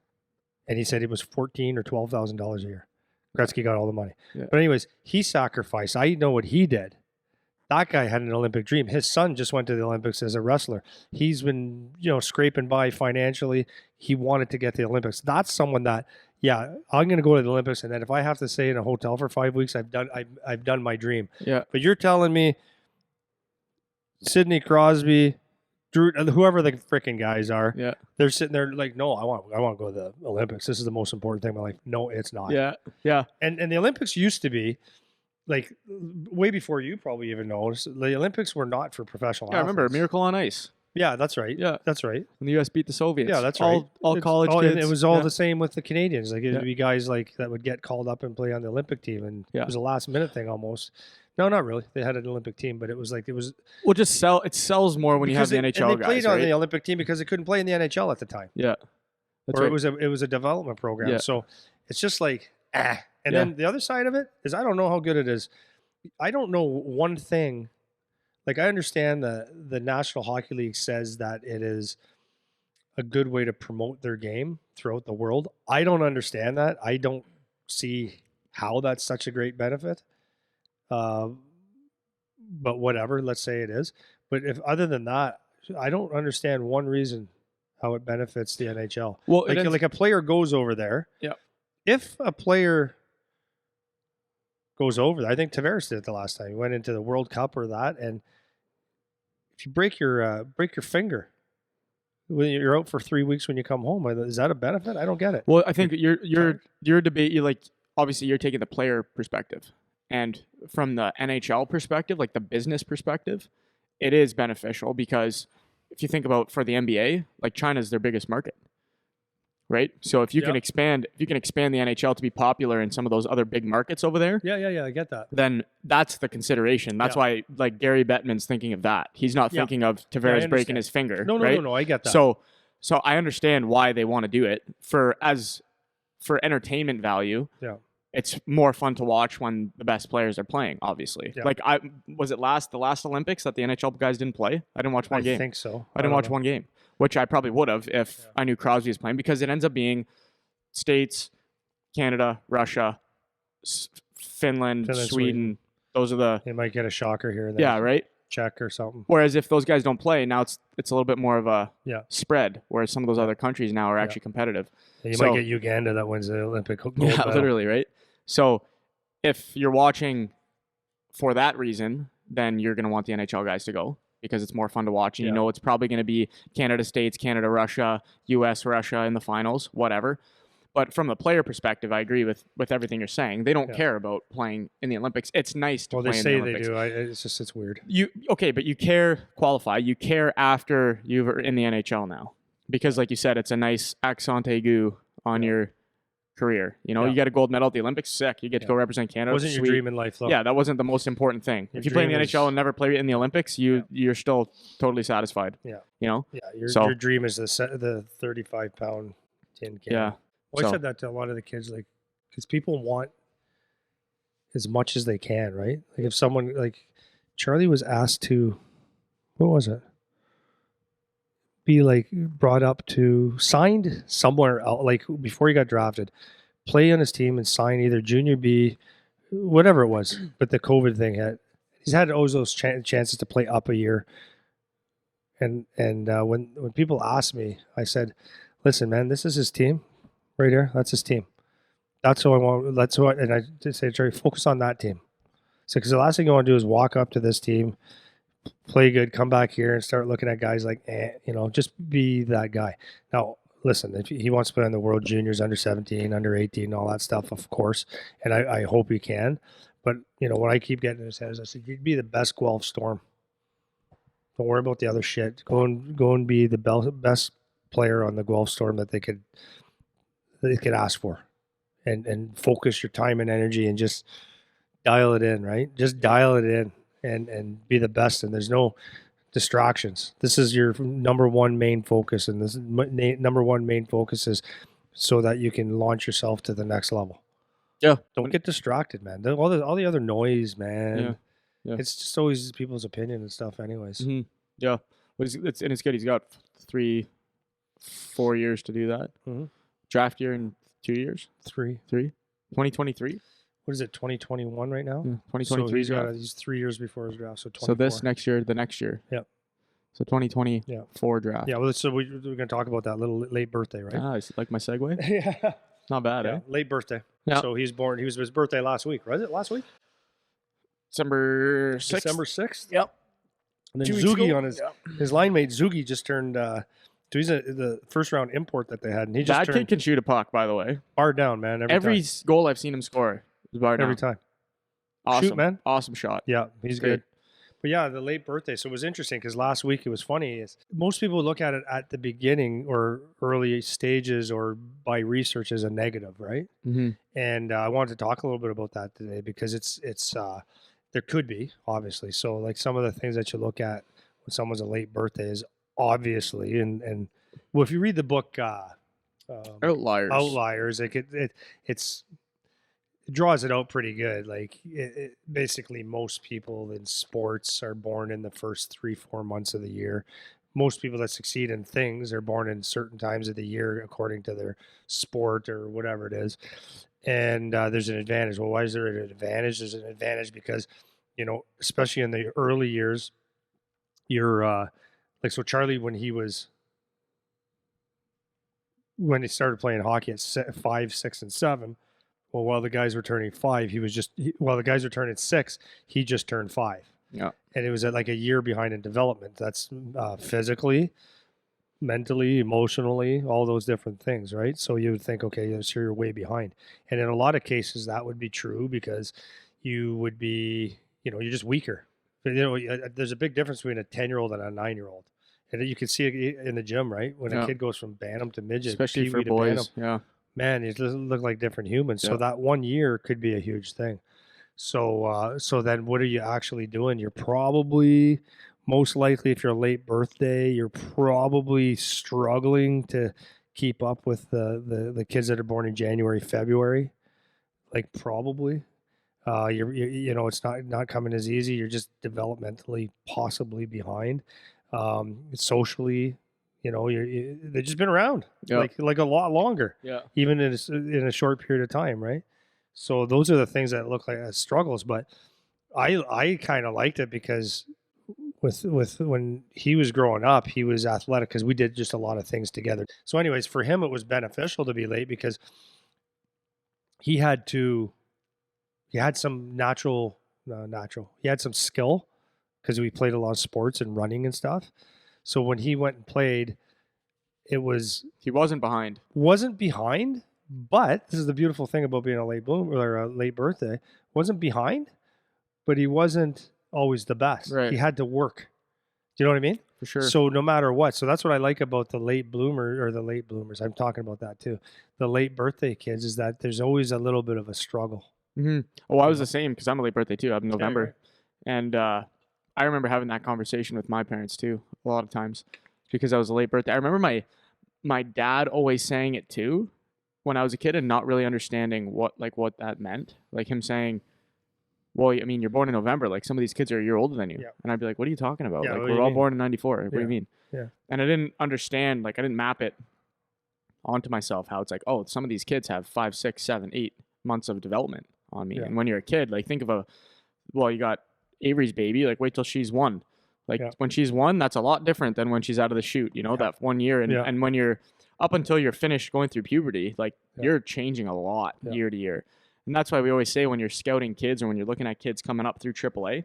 and he said it was $14,000 or $12,000 a year. Gretzky got all the money. Yeah. But anyways, he sacrificed. I know what he did. That guy had an Olympic dream. His son just went to the Olympics as a wrestler. He's been, scraping by financially. He wanted to get to the Olympics. That's someone that, yeah, I'm going to go to the Olympics, and then if I have to stay in a hotel for 5 weeks, I've done my dream. Yeah. But you're telling me Sidney Crosby, Drew, whoever the freaking guys are, yeah, they're sitting there like, no, I want to go to the Olympics. This is the most important thing in my life. No, it's not. Yeah, yeah. And the Olympics used to be, like, way before you probably even noticed, the Olympics were not for professional athletes. I remember Miracle on Ice. Yeah, that's right. Yeah, that's right. When the U.S. beat the Soviets. Yeah, that's right. All college kids. And it was all the same with the Canadians. Like, it would be guys like that would get called up and play on the Olympic team, and it was a last minute thing almost. No, not really. They had an Olympic team, but it was. Well, it sells more when you have the NHL guys. And they played on the Olympic team because they couldn't play in the NHL at the time. Yeah, that's right. It was a development program. Yeah. So it's just like And then the other side of it is I don't know how good it is. I don't know one thing. Like, I understand the National Hockey League says that it is a good way to promote their game throughout the world. I don't understand that. I don't see how that's such a great benefit. But whatever, let's say it is. But if other than that, I don't understand one reason how it benefits the NHL. Well, like a player goes over there. Yeah. If a player goes over there, I think Tavares did it the last time. He went into the World Cup or that, and if you break your finger, when you're out for 3 weeks when you come home. Is that a benefit? I don't get it. Well, I think your debate, you like, obviously you're taking the player perspective, and from the NHL perspective, like the business perspective, it is beneficial because if you think about for the NBA, like China's their biggest market, right? So if you can expand the NHL to be popular in some of those other big markets over there, Yeah, I get that. then that's the consideration. That's why like Gary Bettman's thinking of that. He's not thinking of Tavares breaking his finger. No, I get that. So I understand why they want to do it for entertainment value. Yeah. It's more fun to watch when the best players are playing, obviously. Yeah. Like the last Olympics that the NHL guys didn't play? I didn't watch one game. I think so. I didn't watch one game, which I probably would have if I knew Crosby was playing, because it ends up being States, Canada, Russia, Finland, Sweden. Those are the... They might get a shocker here and there. Yeah, right? Check or something. Whereas if those guys don't play, now it's a little bit more of a spread, whereas some of those other countries now are actually competitive. And you might get Uganda that wins the Olympic gold medal. Literally, right? So if you're watching for that reason, then you're going to want the NHL guys to go because it's more fun to watch. And you know it's probably going to be Canada, States, Canada, Russia, US, Russia in the finals, whatever. But from a player perspective, I agree with everything you're saying. They don't care about playing in the Olympics. It's nice to play in the Olympics. Well, they say they do. It's weird. But you qualify. You care after you're in the NHL now. Because like you said, it's a nice accent aigu on your career. You know, you got a gold medal at the Olympics, sick. You get to go represent Canada. Wasn't your dream in life, though? Yeah, that wasn't the most important thing. If you play in the NHL and never play in the Olympics, you're still totally satisfied. Yeah. You know? Yeah, your dream is the 35-pound tin can. Yeah. Well, I said that to a lot of the kids, like, because people want as much as they can, right? Like if someone, like Charlie was asked to, what was it? Be like brought up to signed somewhere else, like before he got drafted, play on his team and sign either junior B, whatever it was. But the COVID thing he's had always those chances to play up a year. And when people ask me, I said, listen, man, this is his team right here. That's his team. That's who I want. That's who and I did say, Jerry, focus on that team. So, because the last thing you want to do is walk up to this team, play good, come back here and start looking at guys like, just be that guy. Now, listen, if he wants to play on the World Juniors, under 17, under 18, all that stuff, of course, and I hope he can. But, what I keep getting in his head is I said, you'd be the best Guelph Storm. Don't worry about the other shit. Go and be the best player on the Guelph Storm that they could ask for. And focus your time and energy and just dial it in, right? Just dial it in and be the best. And there's no distractions. This is your number one main focus. And this number one main focus is so that you can launch yourself to the next level. Yeah. Don't get distracted, man. All the other noise, man. Yeah. It's just always people's opinion and stuff anyways. Mm-hmm. Yeah. But it's good. He's got 3-4 years to do that. Mm-hmm. Draft year in 2 years? 3. 2023? What is it, 2021 right now? Yeah, 2023. So he's 3 years before his draft, so 24. So this next year, the next year. Yep. So 2024 draft. Yeah, well, so we're going to talk about that little late birthday, right? Ah, is it like my segue? Yeah. Not bad, eh? Late birthday. Yeah. So he was his birthday last week, was it last week? December 6th. December 6th? Yep. And then Zugi on his line mate, Zugi just turned... So he's the first round import that they had, and he just kid can shoot a puck, by the way. Bar down, man. Every goal I've seen him score is bar down. Every time. Awesome, Shoot, man. Awesome shot. Yeah, he's good. But yeah, the late birthday. So it was interesting because last week it was funny. Most people look at it at the beginning or early stages or by research as a negative, right? Mm-hmm. And I wanted to talk a little bit about that today because it's there could be, obviously. So like some of the things that you look at when someone's a late birthday is obviously, and well, if you read the book Outliers, it draws it out pretty good. Like basically, most people in sports are born in the first 3-4 months of the year. Most people that succeed in things are born in certain times of the year according to their sport or whatever it is. And there's an advantage. Well, why is there an advantage? There's an advantage because, especially in the early years, you're like, so Charlie, when he started playing hockey at 5, 6, and 7, well, while the guys were turning 5, while the guys were turning 6, he just turned 5. Yeah. And it was at like a year behind in development. That's physically, mentally, emotionally, all those different things, right? So you would think, okay, so you're way behind. And in a lot of cases, that would be true because you would be, you're just weaker. There's a big difference between a 10-year-old and a 9-year-old. And you can see it in the gym, right? When a Yeah. kid goes from bantam to midget, Especially for peewee to bantam, boys. Yeah. man, it doesn't look like different humans. So Yeah. that 1 year could be a huge thing. So then what are you actually doing? You're probably, most likely, if you're a late birthday, you're probably struggling to keep up with the kids that are born in January, February, like probably. It's not coming as easy. You're just developmentally possibly behind. Socially, they've just been around Yeah. like a lot longer, Yeah. even in a short period of time, right? So those are the things that look like as struggles. But I kind of liked it because with when he was growing up, he was athletic because we did just a lot of things together. So, anyways, for him, it was beneficial to be late because he had to he had some he had some skill because we played a lot of sports and running and stuff. So when he went and played, it He wasn't behind. wasn't behind, but this is the beautiful thing about being a late bloom or a late birthday. Wasn't behind, but he wasn't always the best. Right. He had to work. Do you know what I mean? For sure. So no matter what. So that's what I like about the late bloomer or the late bloomers. I'm talking about that too. The late birthday kids is that there's always a little bit of a struggle. Mm-hmm. Oh, I was the same because I'm a late birthday too. I'm in November. And I remember having that conversation with my parents too a lot of times because I was a late birthday. I remember my dad always saying it too when I was a kid and not really understanding what that meant. Like him saying, well, I mean, you're born in November. Like some of these kids are a year older than you. Yeah. And I'd be like, what are you talking about? Yeah, Like what do we're you all mean? born in 94. What do you mean? Yeah. And I didn't understand, like I didn't map it onto myself how it's like, oh, some of these kids have 5, 6, 7, 8 months of development on me. Yeah. And when you're a kid, like think of you got Avery's baby, like wait till she's 1. Like when she's 1, that's a lot different than when she's out of the chute, that 1 year. And when you're up until you're finished going through puberty, like you're changing a lot year to year. And that's why we always say when you're scouting kids or when you're looking at kids coming up through AAA,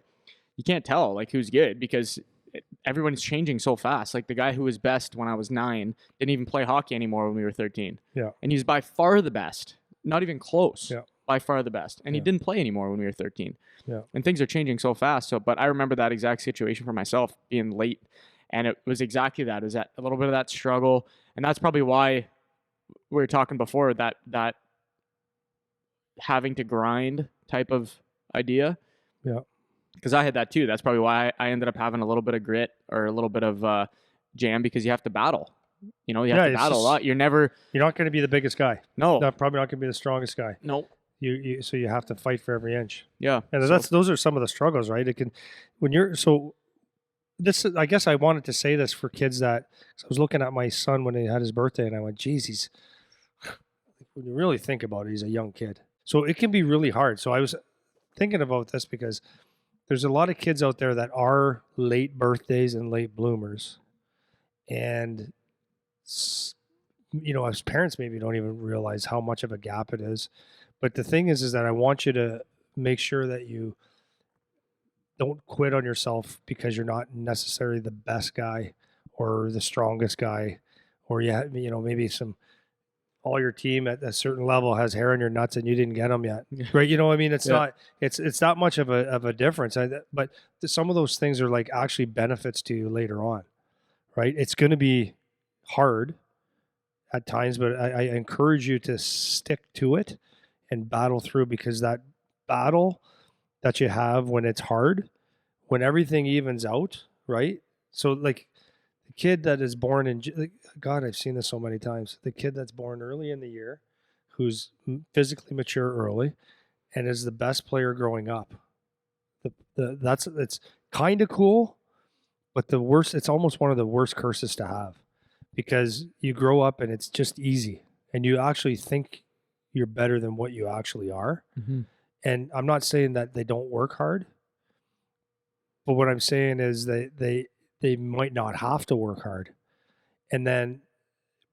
you can't tell like who's good because everyone's changing so fast. Like the guy who was best when I was 9 didn't even play hockey anymore when we were 13. Yeah. And he's by far the best, not even close. Yeah. By far the best. And he didn't play anymore when we were 13. Yeah. And things are changing so fast. But I remember that exact situation for myself being late. And it was exactly that. It was that a little bit of that struggle. And that's probably why we were talking before that having to grind type of idea. Yeah. Because I had that too. That's probably why I ended up having a little bit of grit or a little bit of jam because you have to battle. You have to battle a lot. You're not going to be the biggest guy. No. Probably not going to be the strongest guy. No. So you have to fight for every inch. Yeah. And those are some of the struggles, right? It can, I guess I wanted to say this for kids that, I was looking at my son when he had his birthday and I went, geez, when you really think about it, he's a young kid. So it can be really hard. So I was thinking about this because there's a lot of kids out there that are late birthdays and late bloomers. And, as parents maybe don't even realize how much of a gap it is. But the thing is that I want you to make sure that you don't quit on yourself because you're not necessarily the best guy or the strongest guy, or maybe all your team at a certain level has hair on your nuts and you didn't get them yet, right? It's not much of a difference. But some of those things are like actually benefits to you later on, right? It's going to be hard at times, but I encourage you to stick to it and battle through, because that battle that you have when it's hard, when everything evens out, right? So like the kid that is born in, God, I've seen this so many times. The kid that's born early in the year, who's physically mature early, and is the best player growing up. It's kind of cool, but the worst. It's almost one of the worst curses to have, because you grow up and it's just easy, and you actually think you're better than what you actually are. Mm-hmm. And I'm not saying that they don't work hard, but what I'm saying is they might not have to work hard. And then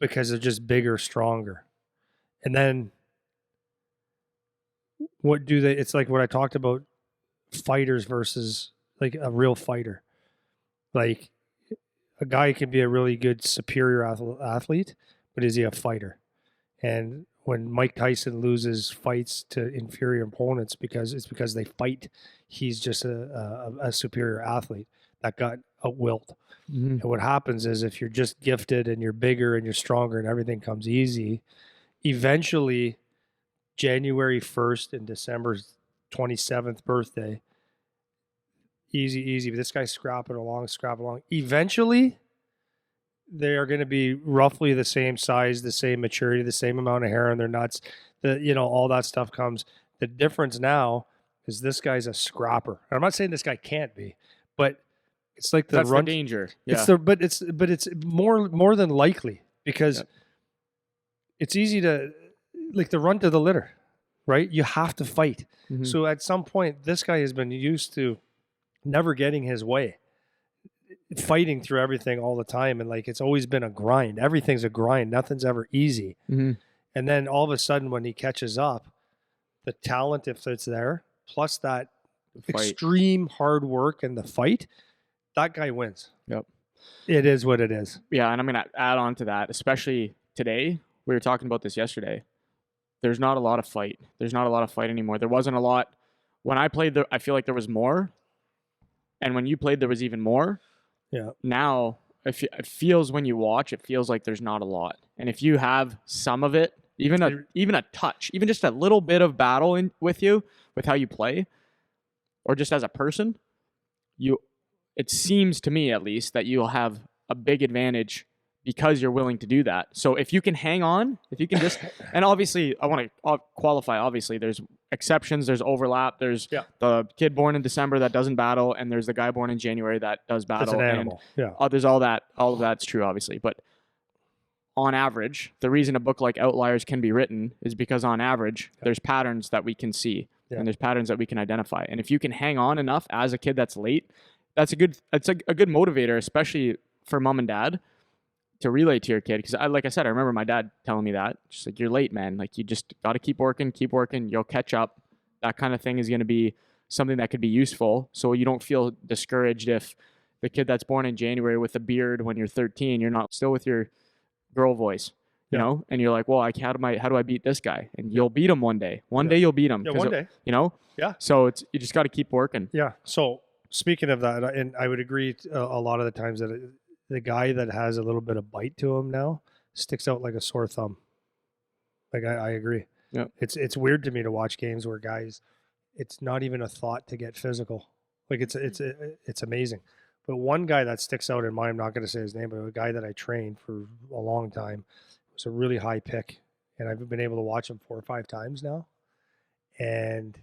because they're just bigger, stronger. And then what do they, it's like what I talked about, fighters versus like a real fighter. Like a guy can be a really good superior athlete, but is he a fighter? And when Mike Tyson loses fights to inferior opponents because they fight, he's just a superior athlete that got outwilled. Mm-hmm. And what happens is if you're just gifted and you're bigger and you're stronger and everything comes easy, eventually January 1st and December 27th birthday, easy. This guy's scrapping along. Eventually, they are going to be roughly the same size, the same maturity, the same amount of hair on their nuts. All that stuff comes. The difference now is this guy's a scrapper. I'm not saying this guy can't be, but it's like That's the danger. Yeah. It's more than likely because it's easy to like the run to the litter, right? You have to fight. Mm-hmm. So at some point, this guy has been used to never getting his way, fighting through everything all the time. And like, it's always been a grind. Everything's a grind. Nothing's ever easy. Mm-hmm. And then all of a sudden when he catches up, the talent, if it's there, plus that extreme hard work and the fight, that guy wins. Yep. It is what it is. Yeah. And I'm going to add on to that, especially today. We were talking about this yesterday. There's not a lot of fight. There's not a lot of fight anymore. There wasn't a lot. When I played, I feel like there was more. And when you played, there was even more. Yeah. Now, it feels when you watch, it feels like there's not a lot. And if you have some of it, even a touch, even just a little bit of battle with you, with how you play, or just as a person, it seems to me at least that you'll have a big advantage because you're willing to do that. So if you can hang on, if you can just, and obviously I want to qualify, obviously there's exceptions, there's overlap, there's the kid born in December that doesn't battle, and there's the guy born in January that does battle. That's an animal. There's all of that's true, obviously. But on average, the reason a book like Outliers can be written is because on average, there's patterns that we can see and there's patterns that we can identify. And if you can hang on enough as a kid that's late, it's a good motivator, especially for mom and dad, to relay to your kid. Because like I said, I remember my dad telling me that, just like, you're late, man. Like, you just got to keep working. You'll catch up. That kind of thing is going to be something that could be useful. So you don't feel discouraged if the kid that's born in January with a beard when you're 13, you're not still with your girl voice, you know, and you're like, well, how do I beat this guy? And you'll beat him one day. One day you'll beat him. Yeah, one day. You know? Yeah. So you just got to keep working. Yeah. So speaking of that, and I would agree a lot of the times that the guy that has a little bit of bite to him now sticks out like a sore thumb. Like I agree. Yeah. It's weird to me to watch games where guys, it's not even a thought to get physical. Like it's amazing. But one guy that sticks out in mind, I'm not going to say his name, but a guy that I trained for a long time, was a really high pick, and I've been able to watch him 4 or 5 times now, and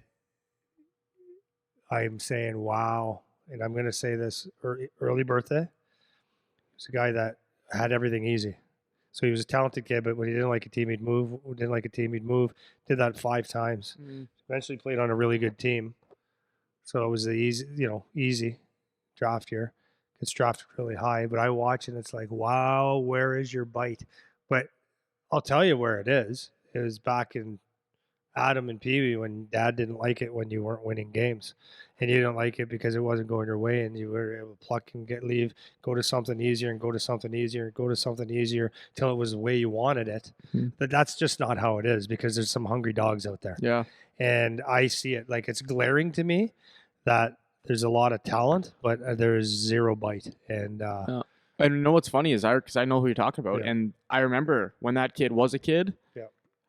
I'm saying, wow. And I'm going to say this early birthday. He's a guy that had everything easy. So he was a talented kid, but when he didn't like a team, he'd move. Did that 5 times. Eventually played on a really good team. So it was the easy draft year. Gets drafted really high, but I watch and it's like, wow, where is your bite? But I'll tell you where it is. It was back in Adam and Pee Wee when Dad didn't like it when you weren't winning games, and you didn't like it because it wasn't going your way, and you were able to pluck and leave, go to something easier and go to something easier and go to something easier till it was the way you wanted it. But that's just not how it is, because there's some hungry dogs out there. Yeah. And I see it, like, it's glaring to me that there's a lot of talent, but there is zero bite. And and you know what's funny is because I know who you're talking about, and I remember when that kid was a kid,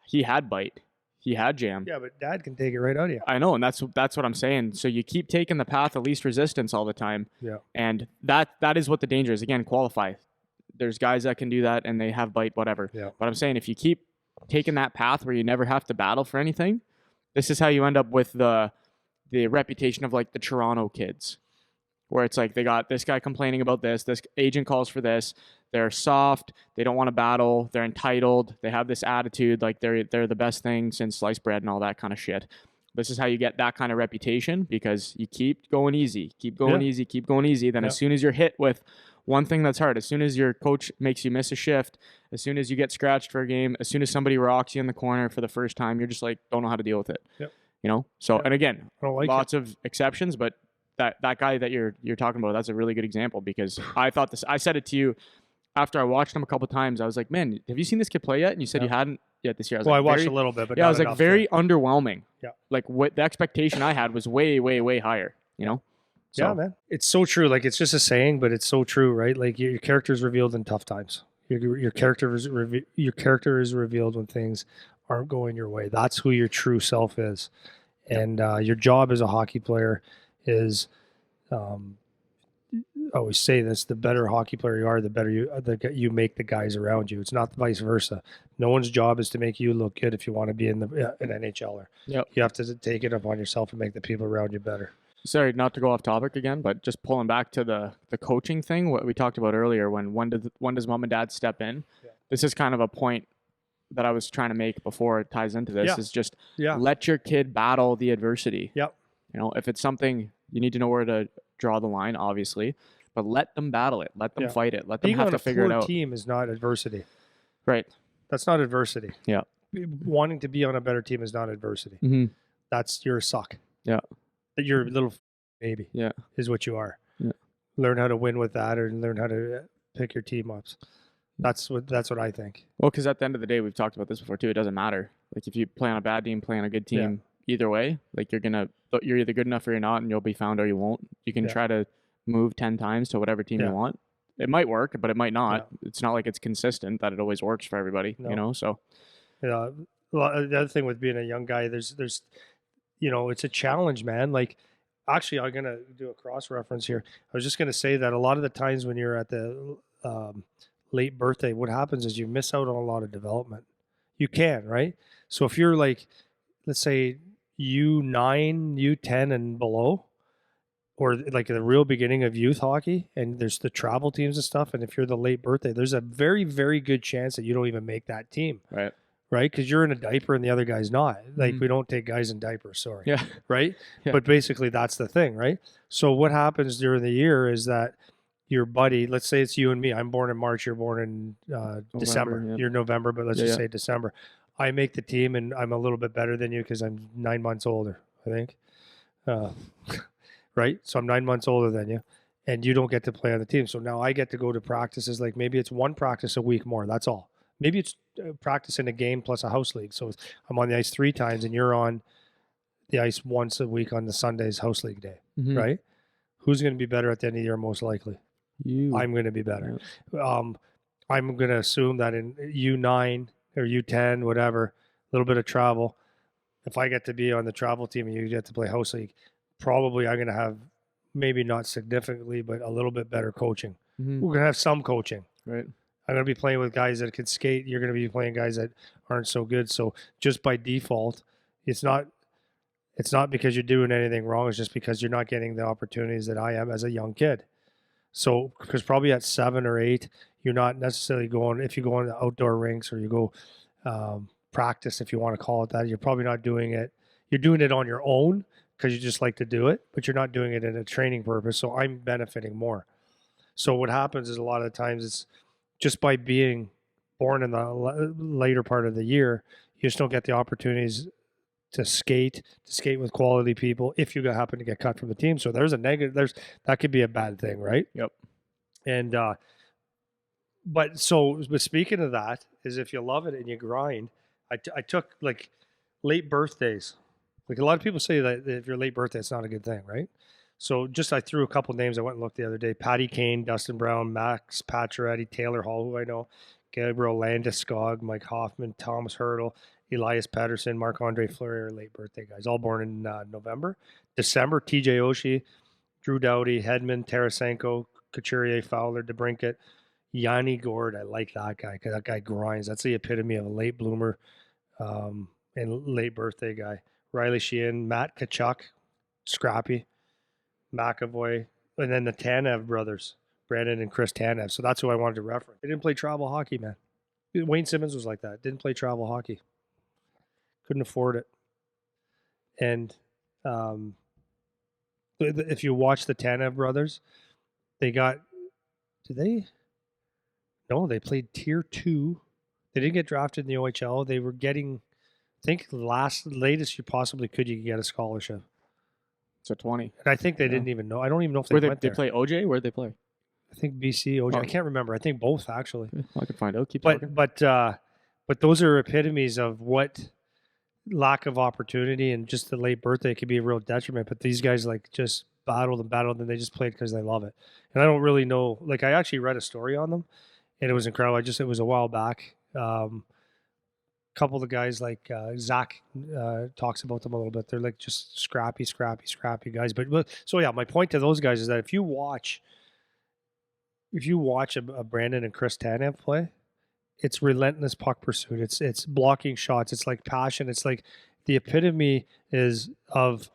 he had bite. He had jam. Yeah, but Dad can take it right out of you. I know, and that's what I'm saying. So you keep taking the path of least resistance all the time. Yeah. And that is what the danger is. Again, qualify. There's guys that can do that and they have bite, whatever. Yeah. But I'm saying if you keep taking that path where you never have to battle for anything, this is how you end up with the reputation of like the Toronto kids, where it's like they got this guy complaining about this agent calls for this. They're soft. They don't want to battle. They're entitled. They have this attitude like they're the best thing since sliced bread and all that kind of shit. This is how you get that kind of reputation, because you keep going easy. Then as soon as you're hit with one thing that's hard, as soon as your coach makes you miss a shift, as soon as you get scratched for a game, as soon as somebody rocks you in the corner for the first time, you're just like, don't know how to deal with it. Yep. You know? So, and again, I don't like lots of exceptions, but that guy that you're talking about, that's a really good example, because I thought this. I said it to you after I watched him a couple times. I was like, man, have you seen this kid play yet? And you said you hadn't yet this year. I watched a little bit, but yeah, not I was like enough very underwhelming. Yeah, like what the expectation I had was way, way, way higher. You know. So, yeah, man, it's so true. Like, it's just a saying, but it's so true, right? Like, your character is revealed in tough times. Your character is revealed when things aren't going your way. That's who your true self is, and your job as a hockey player is. I always say this: the better hockey player you are, the better you make the guys around you. It's not vice versa. No one's job is to make you look good if you want to be an NHLer. Yep. You have to take it upon yourself and make the people around you better. Sorry, not to go off topic again, but just pulling back to the coaching thing, what we talked about earlier, when does mom and dad step in? Yeah. This is kind of a point that I was trying to make before it ties into this, is just let your kid battle the adversity. Yep. You know, if it's something, you need to know where to draw the line, obviously, but let them battle it. Let them fight it. Let them have to figure it out. Being on a poor team is not adversity. Right. That's not adversity. Yeah. Wanting to be on a better team is not adversity. Mm-hmm. That's you're a suck. Yeah. You're a little baby. Yeah. Is what you are. Yeah. Learn how to win with that, or learn how to pick your team ups. That's what I think. Well, because at the end of the day, we've talked about this before too. It doesn't matter. Like, if you play on a bad team, play on a good team, either way, like you're either good enough or you're not, and you'll be found or you won't. You can try to move 10 times to whatever team you want. It might work, but it might not. Yeah. It's not like it's consistent that it always works for everybody. No. You know, so. Yeah. Well, the other thing with being a young guy, there's it's a challenge, man. Like, actually, I'm gonna do a cross reference here. I was just gonna say that a lot of the times when you're at the late birthday, what happens is you miss out on a lot of development. You can, right? So if you're like, let's say U9, U10 and below, or like the real beginning of youth hockey, and there's the travel teams and stuff, and if you're the late birthday, there's a very, very good chance that you don't even make that team. Right. Right? Because you're in a diaper and the other guy's not. Like, we don't take guys in diapers, sorry. Yeah. Right? Yeah. But basically that's the thing, right? So what happens during the year is that your buddy, let's say it's you and me. I'm born in March, you're born in December. Yeah. You're November, but let's just say December. I make the team and I'm a little bit better than you because I'm 9 months older, I think. Right? So I'm 9 months older than you, and you don't get to play on the team. So now I get to go to practices. Like, maybe it's one practice a week more. That's all. Maybe it's practice in a game plus a house league. So I'm on the ice 3 times and you're on the ice once a week on the Sunday's house league day, right? Who's going to be better at the end of the year? Most likely. You. I'm going to be better. Yeah. I'm going to assume that in U9 or U10, whatever, a little bit of travel. If I get to be on the travel team and you get to play house league, probably I'm going to have, maybe not significantly, but a little bit better coaching. We're going to have some coaching. Right. I'm going to be playing with guys that can skate. You're going to be playing guys that aren't so good. So just by default, it's not because you're doing anything wrong. It's just because you're not getting the opportunities that I am as a young kid. So, because probably at 7 or 8, you're not necessarily going, if you go on the outdoor rinks or you go practice, if you want to call it that, you're probably not doing it. You're doing it on your own because you just like to do it, but you're not doing it in a training purpose. So I'm benefiting more. So what happens is a lot of the times it's just by being born in the later part of the year, you just don't get the opportunities to skate with quality people if you happen to get cut from the team. So there's a negative, that could be a bad thing, right? Yep. And, but speaking of that, is if you love it and you grind, I took like late birthdays. Like, a lot of people say that if you're late birthday, it's not a good thing, right? So I threw a couple names. I went and looked the other day. Patty Kane, Dustin Brown, Max Pacioretty, Taylor Hall, who I know, Gabriel Landeskog, Mike Hoffman, Thomas Hurdle, Elias Pettersson, Marc-Andre Fleury are late birthday guys, all born in November. December, TJ Oshie, Drew Doughty, Hedman, Tarasenko, Couturier, Fowler, DeBrincat, Yanni Gord. I like that guy because that guy grinds. That's the epitome of a late bloomer and late birthday guy. Riley Sheehan, Matt Tkachuk, scrappy, McAvoy, and then the Tanev brothers, Brandon and Chris Tanev. So that's who I wanted to reference. They didn't play travel hockey, man. Wayne Simmons was like that. Didn't play travel hockey. Couldn't afford it. And if you watch the Tanev brothers, they played tier 2. They didn't get drafted in the OHL. They were getting, I think latest you possibly could, you could get a scholarship. So 20. And I think they Yeah. didn't even know. I don't even know if they Where went they there. play OJ? Where'd they play? I think BC, OJ. Oh. I can't remember. I think both actually. Well, I can find out. Keep talking. But those are epitomes of what lack of opportunity and just the late birthday could be a real detriment. But these guys like just battled and they just played because they love it. And I don't really know. Like I actually read a story on them, and it was incredible. It was a while back. Couple of the guys like Zach talks about them a little bit. They're like just scrappy guys. But so yeah, my point to those guys is that if you watch a Brandon and Chris Tanev play, it's relentless puck pursuit. It's blocking shots. It's like passion. It's like the epitome is of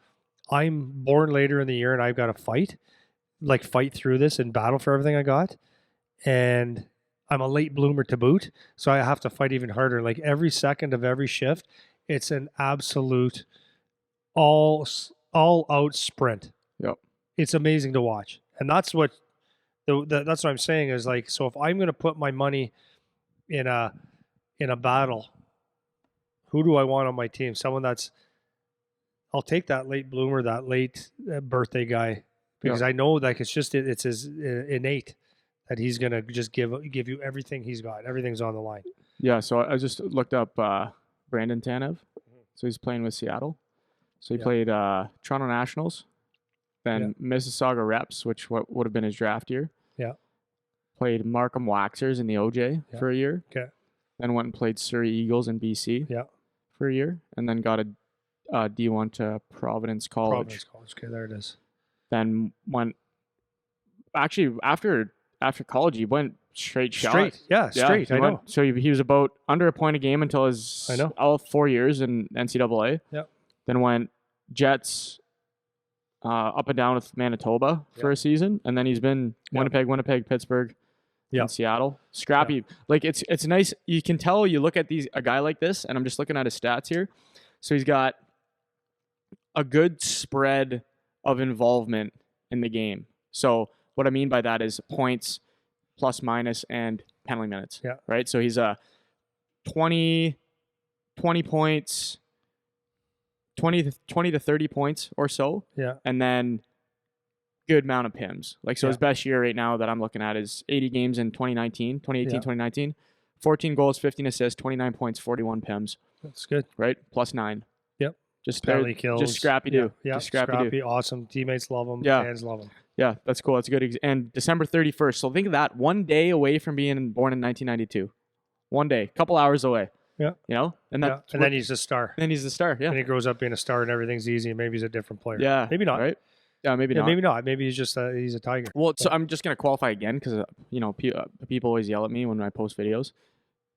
I'm born later in the year and I've got to fight through this and battle for everything I got. And I'm a late bloomer to boot, so I have to fight even harder. Like every second of every shift, it's an absolute all out sprint. Yep. It's amazing to watch, and that's what that's what I'm saying is like. So if I'm going to put my money in a battle, who do I want on my team? Someone I'll take that late bloomer, that late birthday guy, because I know like it's his innate that he's gonna just give you everything he's got. Everything's on the line. Yeah, so I just looked up Brandon Tanev. So he's playing with Seattle. So he played Toronto Nationals, then Mississauga Reps, which would have been his draft year. Yeah. Played Markham Waxers in the OJ for a year. Okay. Then went and played Surrey Eagles in BC for a year, and then got a D1 to Providence College. Okay, there it is. Then went actually after college, he went straight shot. Straight. I know. So he was about under a point a game until his all 4 years in NCAA. Yep. Then went Jets up and down with Manitoba for a season, and then he's been Winnipeg, Pittsburgh, and Seattle. Scrappy. Yeah. Like it's nice. You can tell. You look at a guy like this, and I'm just looking at his stats here. So he's got a good spread of involvement in the game. So what I mean by that is points, plus minus, and penalty minutes. Yeah. Right? So he's 20 points, 20 to 30 points or so. Yeah. And then good amount of PIMs. Like, so his best year right now that I'm looking at is 80 games in 2018, 14 goals, 15 assists, 29 points, 41 PIMs. That's good. Right? Plus 9. Yep. Just penalty kills. Just scrappy do. Yeah. Just scrappy do. Awesome. Teammates love him. Yeah. Fans love him. Yeah, that's cool. That's a good. And December 31st. So think of that. 1 day away from being born in 1992. 1 day. Couple hours away. Yeah. You know? And then he's a star. Then he's the star. Yeah. And he grows up being a star and everything's easy and maybe he's a different player. Yeah. Maybe not. Right? Yeah, maybe not. Maybe not. Maybe he's just he's a tiger. Well, so I'm just going to qualify again because, people always yell at me when I post videos.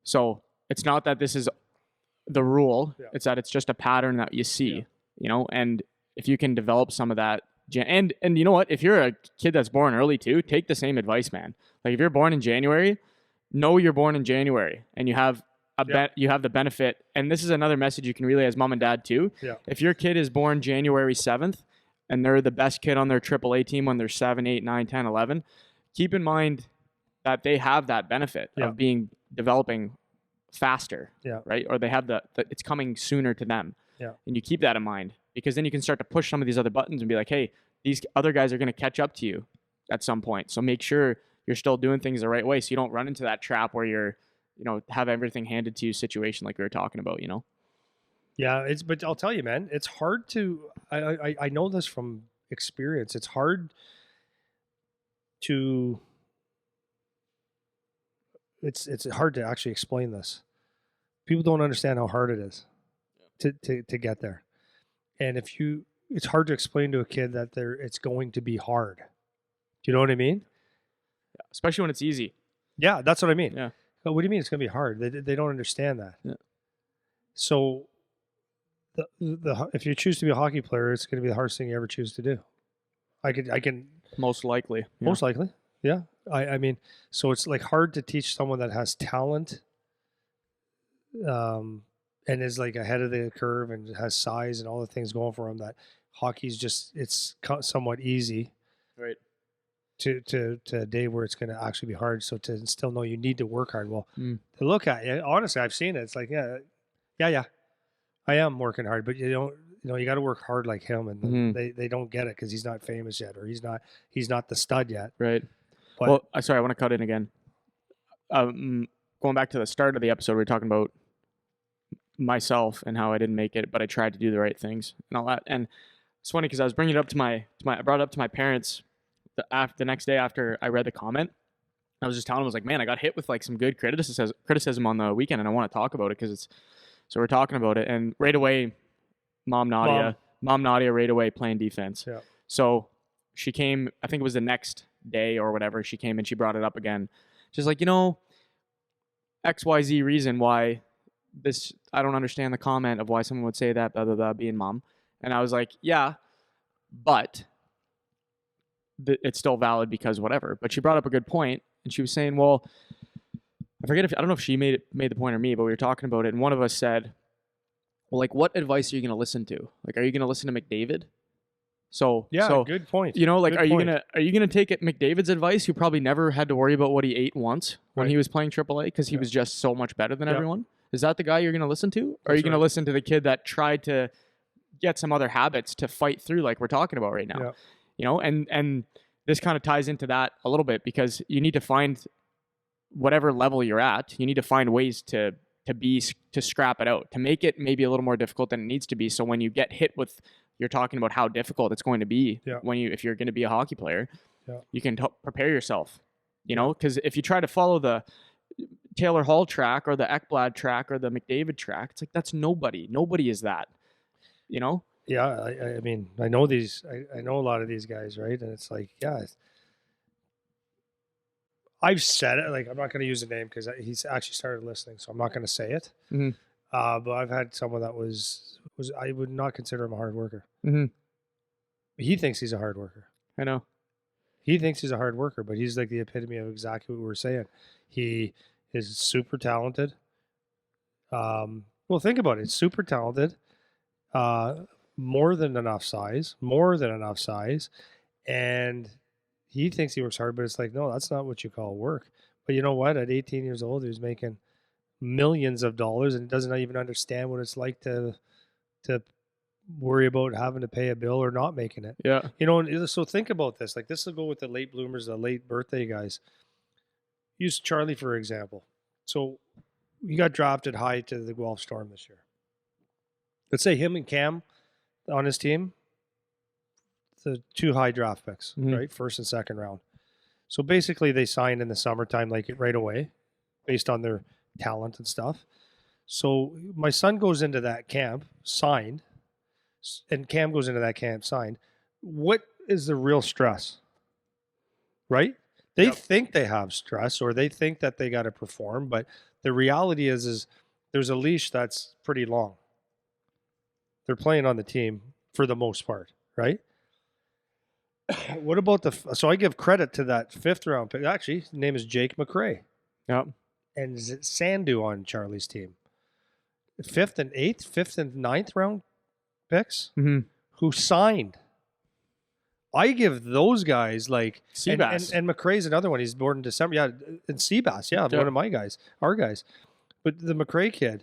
So it's not that this is the rule. Yeah. It's that it's just a pattern that you see, and if you can develop some of that. And you know what? If you're a kid that's born early too, take the same advice, man. Like if you're born in January, know you're born in January and you have you have the benefit. And this is another message you can relay as mom and dad too. Yeah. If your kid is born January 7th and they're the best kid on their AAA team when they're 7, 8, 9, 10, 11, keep in mind that they have that benefit of developing faster, right? Or they have it's coming sooner to them. Yeah. And you keep that in mind because then you can start to push some of these other buttons and be like, hey, these other guys are going to catch up to you at some point. So make sure you're still doing things the right way so you don't run into that trap where you're, have everything handed to you situation like we were talking about, Yeah, but I'll tell you, man, it's hard to, I know this from experience. It's hard to, it's hard to actually explain this. People don't understand how hard it is to get there. And it's hard to explain to a kid that it's going to be hard. Do you know what I mean? Yeah, especially when it's easy. Yeah, that's what I mean. Yeah. But what do you mean it's going to be hard? They don't understand that. Yeah. So if you choose to be a hockey player, it's going to be the hardest thing you ever choose to do. I can most likely. Yeah. Most likely. Yeah. I mean, so it's like hard to teach someone that has talent and is like ahead of the curve and has size and all the things going for him that hockey's it's somewhat easy. Right. To a day where it's going to actually be hard. So to still know you need to work hard. Well, to look at it, honestly, I've seen it. It's like, yeah, I am working hard, but you got to work hard like him, and they don't get it because he's not famous yet, or he's not the stud yet. Right. But, well, sorry, I want to cut in again. Going back to the start of the episode, we were talking about myself and how I didn't make it, but I tried to do the right things and all that. And it's funny because I was bringing it up I brought it up to my parents the next day after I read the comment. I was just telling them, I was like, man, I got hit with like some good criticism on the weekend, and I want to talk about it because so we're talking about it, and right away, Mom Nadia right away playing defense. Yeah. So she came, I think it was the next day or whatever, she came and she brought it up again. She's like, XYZ reason why this, I don't understand the comment of why someone would say that, blah, blah, blah, being mom. And I was like, yeah, but it's still valid because whatever. But she brought up a good point, and she was saying, well, I don't know if she made the point or me, but we were talking about it, and one of us said, well, like, what advice are you going to listen to? Like, are you going to listen to McDavid? So good point. Are you gonna take McDavid's advice, who probably never had to worry about what he ate once when he was playing AAA because he was just so much better than everyone? Is that the guy you're gonna listen to, or are you gonna listen to the kid that tried to get some other habits to fight through, like we're talking about right now? Yeah. And this kind of ties into that a little bit, because you need to find whatever level you're at. You need to find ways to scrap it out, to make it maybe a little more difficult than it needs to be. So when you get hit with, you're talking about how difficult it's going to be if you're going to be a hockey player, you can prepare yourself, because if you try to follow the Taylor Hall track or the Ekblad track or the McDavid track, it's like, that's nobody is that, Yeah. I mean, I know I know a lot of these guys, right? And it's like, I've said it, like, I'm not going to use a name because he's actually started listening, so I'm not going to say it. Mm-hmm. But I've had someone that was I would not consider him a hard worker. Mm-hmm. He thinks he's a hard worker. I know. He thinks he's a hard worker, but he's like the epitome of exactly what we're saying. He is super talented. Well, think about it. Super talented. More than enough size. And he thinks he works hard, but it's like, no, that's not what you call work. But you know what? At 18 years old, he was making millions of dollars and doesn't even understand what it's like to worry about having to pay a bill or not making it. Yeah. So think about this. Like, this will go with the late bloomers, the late birthday guys. Use Charlie, for example. So he got drafted high to the Guelph Storm this year. Let's say him and Cam on his team, the 2 high draft picks, right? First and second round. So basically they signed in the summertime, like right away, based on their talent and stuff. So my son goes into that camp signed, and Cam goes into that camp signed. What is the real stress? Right? They think they have stress, or they think that they got to perform, but the reality is there's a leash that's pretty long. They're playing on the team for the most part, right? What about so I give credit to that 5th round pick. Actually, his name is Jake McRae. Yep. And is it Sandu on Charlie's team? 5th and 9th round picks who signed. I give those guys like Seabass. And McRae's another one. He's born in December. Yeah, and Seabass. Yeah, one of my guys, our guys. But the McRae kid.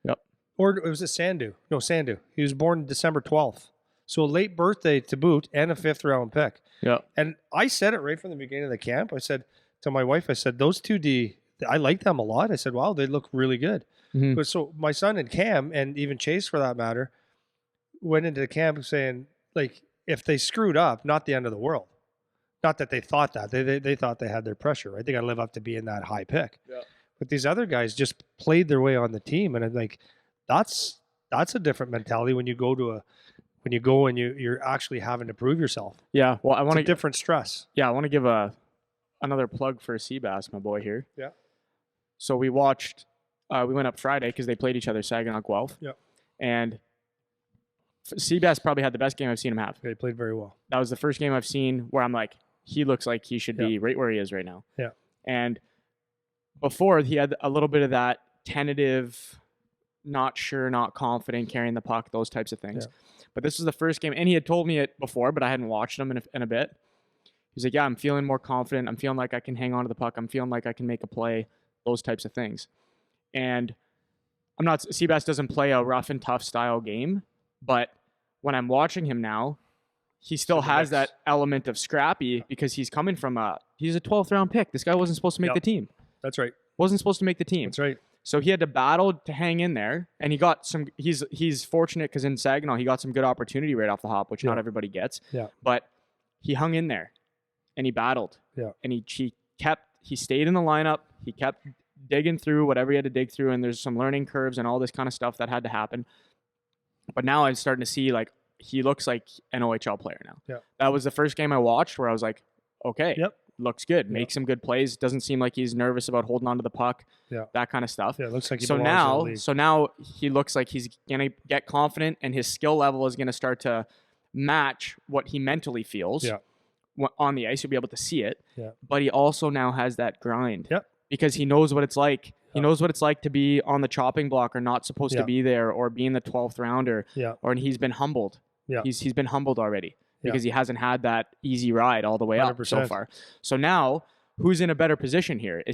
Yep. Or was it Sandu? No, Sandu. He was born December 12th. So a late birthday to boot and a 5th round pick. Yeah. And I said it right from the beginning of the camp. I said to my wife, those 2D, I like them a lot. I said, wow, they look really good. Mm-hmm. But so my son and Cam, and even Chase for that matter, went into the camp saying, like, if they screwed up, not the end of the world. Not that they thought that. They thought they had their pressure, right? They got to live up to being that high pick. Yeah. But these other guys just played their way on the team. And I'm like, that's a different mentality when you go and you're actually having to prove yourself. Yeah. Well, I want a different stress. Yeah. I want to give another plug for Seabass, my boy here. Yeah. So we watched, we went up Friday because they played each other, Saginaw Guelph. Yeah. And Seabass probably had the best game I've seen him have. He played very well. That was the first game I've seen where I'm like, he looks like he should be right where he is right now. Yeah. And before, he had a little bit of that tentative, not sure, not confident, carrying the puck, those types of things. Yeah. But this was the first game, and he had told me it before, but I hadn't watched him in a bit. He's like, yeah, I'm feeling more confident. I'm feeling like I can hang on to the puck. I'm feeling like I can make a play, those types of things. And Seabass doesn't play a rough and tough style game, but when I'm watching him now, he still has that element of scrappy because he's coming from he's a 12th round pick. This guy wasn't supposed to make the team. That's right. Wasn't supposed to make the team. That's right. So he had to battle to hang in there, and he got some. He's fortunate because in Saginaw he got some good opportunity right off the hop, which not everybody gets. Yeah. But he hung in there, and he battled. Yeah. And he stayed in the lineup. He kept digging through whatever he had to dig through, and there's some learning curves and all this kind of stuff that had to happen. But now I'm starting to see like he looks like an OHL player now. Yeah. That was the first game I watched where I was like, okay. Yep. Looks good. Makes some good plays. Doesn't seem like he's nervous about holding on to the puck. Yeah. That kind of stuff. Yeah, it looks like he so now he looks like he's gonna get confident and his skill level is gonna start to match what he mentally feels. Yeah. On the ice, you'll be able to see it. Yeah. But he also now has that grind. Yep. Because he knows what it's like. He knows what it's like to be on the chopping block or not supposed to be there or be in the 12th rounder. Yeah. Or he's been humbled. Yeah. He's been humbled already. Because he hasn't had that easy ride all the way 100%. Up so far. So now, who's in a better position here?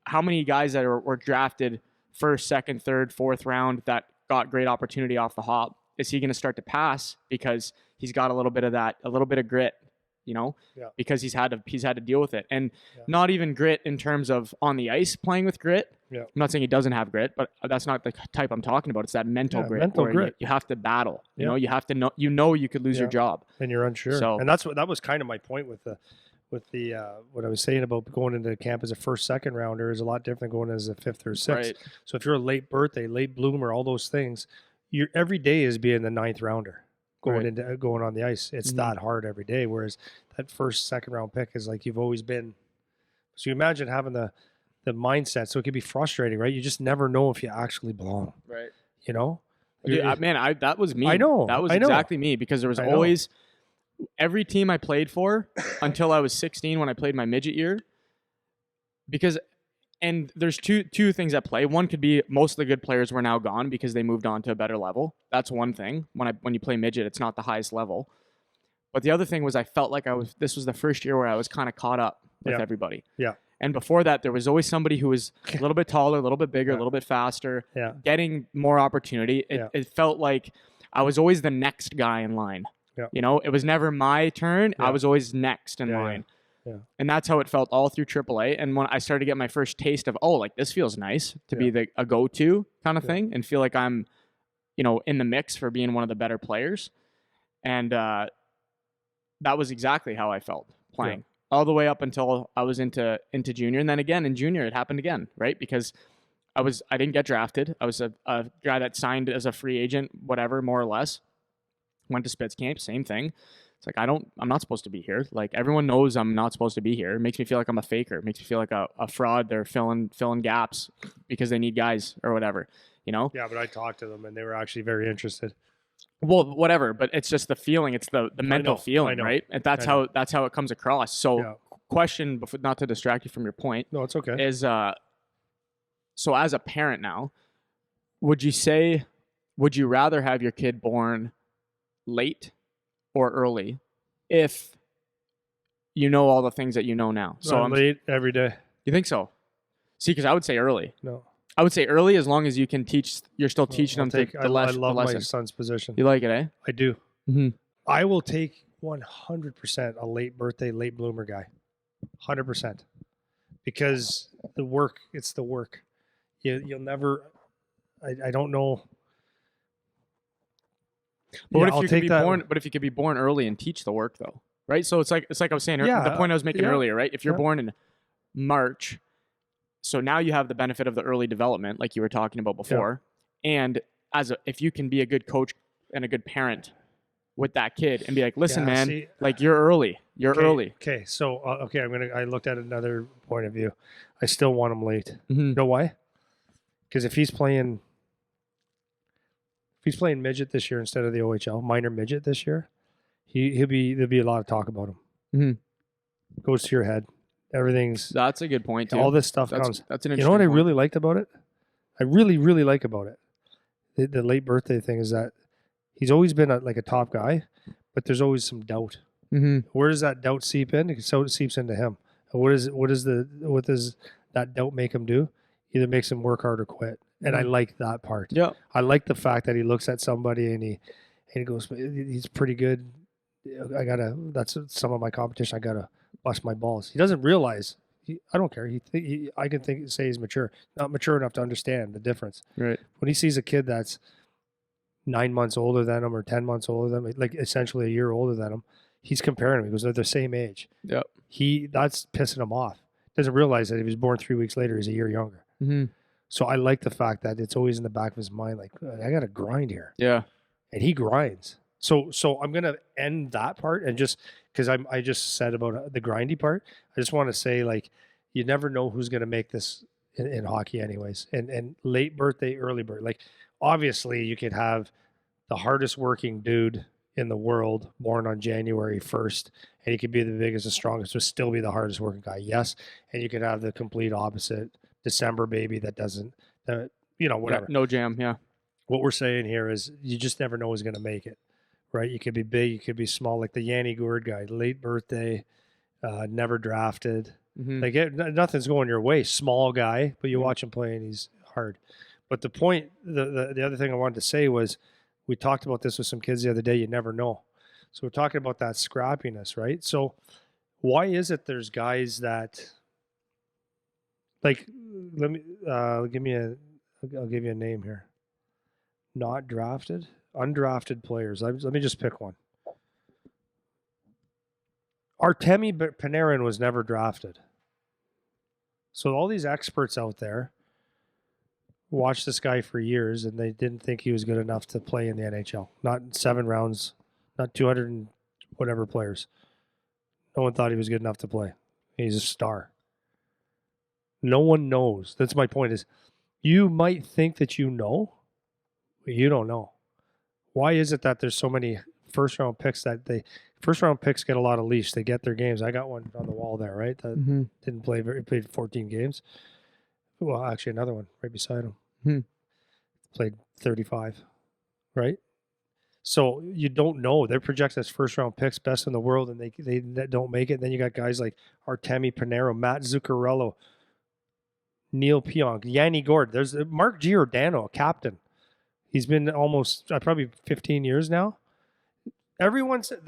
How many guys that were drafted first, second, third, fourth round that got great opportunity off the hop, is he going to start to pass because he's got a little bit of grit, because he's had to deal with it. And not even grit in terms of on the ice playing with grit. Yeah. I'm not saying he doesn't have grit, but that's not the type I'm talking about. It's that mental grit. Mental grit. You have to battle. You have to know. You could lose your job, and you're unsure. So, and that was kind of my point with the what I was saying about going into camp as a first, second rounder is a lot different than going as a fifth or sixth. Right. So if you're a late birthday, late bloomer, all those things, every day is being the ninth rounder going on the ice. It's that hard every day. Whereas that first, second round pick is like you've always been. So you imagine having the mindset, so it could be frustrating, right? You just never know if you actually belong, right? That was me. I know that was exactly me because there was always every team I played for until I was 16 when I played my midget year. And there's two things at play. One could be most of the good players were now gone because they moved on to a better level. That's one thing. When you play midget, it's not the highest level. But the other thing was I felt like this was the first year where I was kind of caught up with everybody. Yeah. And before that, there was always somebody who was a little bit taller, a little bit bigger, a little bit faster, getting more opportunity. It felt like I was always the next guy in line. Yeah. It was never my turn. I was always next in line. Yeah. And that's how it felt all through AAA. And when I started to get my first taste of, this feels nice to be a go-to kind of thing and feel like I'm, in the mix for being one of the better players. And that was exactly how I felt playing. Yeah. All the way up until I was into junior. And then again, in junior, it happened again, right? Because I didn't get drafted. I was a guy that signed as a free agent, whatever, more or less. Went to Spitz camp, same thing. It's like, I'm not supposed to be here. Like, everyone knows I'm not supposed to be here. It makes me feel like I'm a faker. It makes me feel like a fraud. They're filling gaps because they need guys or whatever, Yeah, but I talked to them and they were actually very interested. Well, whatever, but it's just the feeling. It's the mental feeling, right? And that's how it comes across. So, question, before, not to distract you from your point. No, it's okay. Is so as a parent now, would you rather have your kid born late or early if you know all the things that you know now? So I'm late every day. You think so? See, because I would say early. No. I would say early as long as you can teach. You're still teaching them the lesson. I love my son's position. You like it, eh? I do. Mm-hmm. I will take 100% a late birthday, late bloomer guy. 100%. Because it's the work. You'll never. I don't know. But what if you could be born early and teach the work though, right? So it's like I was saying, the point I was making earlier, right? If you're born in March, so now you have the benefit of the early development, like you were talking about before, and if you can be a good coach and a good parent with that kid and be like, listen, man, like you're early, early. Okay, so I looked at another point of view. I still want him late. Mm-hmm. You know why? Because if he's playing midget this year instead of the OHL, minor midget this year, there'll be a lot of talk about him. Mm-hmm. Goes to your head. That's a good point too. All this stuff comes. That's an interesting. You know what I really liked about it? I really, really like about it. The late birthday thing is that he's always been a top guy, but there's always some doubt. Mm-hmm. Where does that doubt seep in? So it seeps into him. And what does that doubt make him do? Either makes him work hard or quit. And I like that part. Yeah. I like the fact that he looks at somebody and And he goes, he's pretty good. That's some of my competition. I gotta bust my balls. He doesn't realize. I don't care. I can say he's mature, not mature enough to understand the difference. Right. When he sees a kid that's 9 months older than him or 10 months older than him, like essentially a year older than him, he's comparing them. He goes, they're the same age. Yep. That's pissing him off. Doesn't realize that if he was born 3 weeks later, he's a year younger. Mm-hmm. So I like the fact that it's always in the back of his mind, like, I got to grind here. Yeah. And he grinds. So I'm going to end that part, and just because I just said about the grindy part, I just want to say, like, you never know who's going to make this in hockey anyways. And late birthday, early birth. Like, obviously you could have the hardest working dude in the world born on January 1st, and he could be the biggest and strongest, but still be the hardest working guy. Yes. And you could have the complete opposite December baby that doesn't, whatever. Yeah, no jam. Yeah. What we're saying here is you just never know who's going to make it, right? You could be big, you could be small, like the Yanni Gourde guy, late birthday, never drafted. Mm-hmm. Like nothing's going your way. Small guy, but you watch him play and he's hard. But the point, the other thing I wanted to say was, we talked about this with some kids the other day. You never know. So we're talking about that scrappiness, right? So why is it there's guys that, like, I'll give you a name here. Not drafted, undrafted players. Let me just pick one. Artemi Panarin was never drafted. So all these experts out there watched this guy for years, and they didn't think he was good enough to play in the NHL. Not 7 rounds, not 200 and whatever players. No one thought he was good enough to play. He's a star. No one knows. That's my point, is you might think that you know, but you don't know. Why is it that there's so many first-round picks first-round picks get a lot of leash? They get their games. I got one on the wall there, right? That didn't play played 14 games. Well, actually, another one right beside him. Played 35, right? So you don't know. They're projected as first-round picks, best in the world, and they don't make it. And then you got guys like Artemi Panarin, Matt Zuccarello, Neil Pionk, Yanni Gourde. There's Mark Giordano, a captain. He's been almost probably 15 years now. Everyone said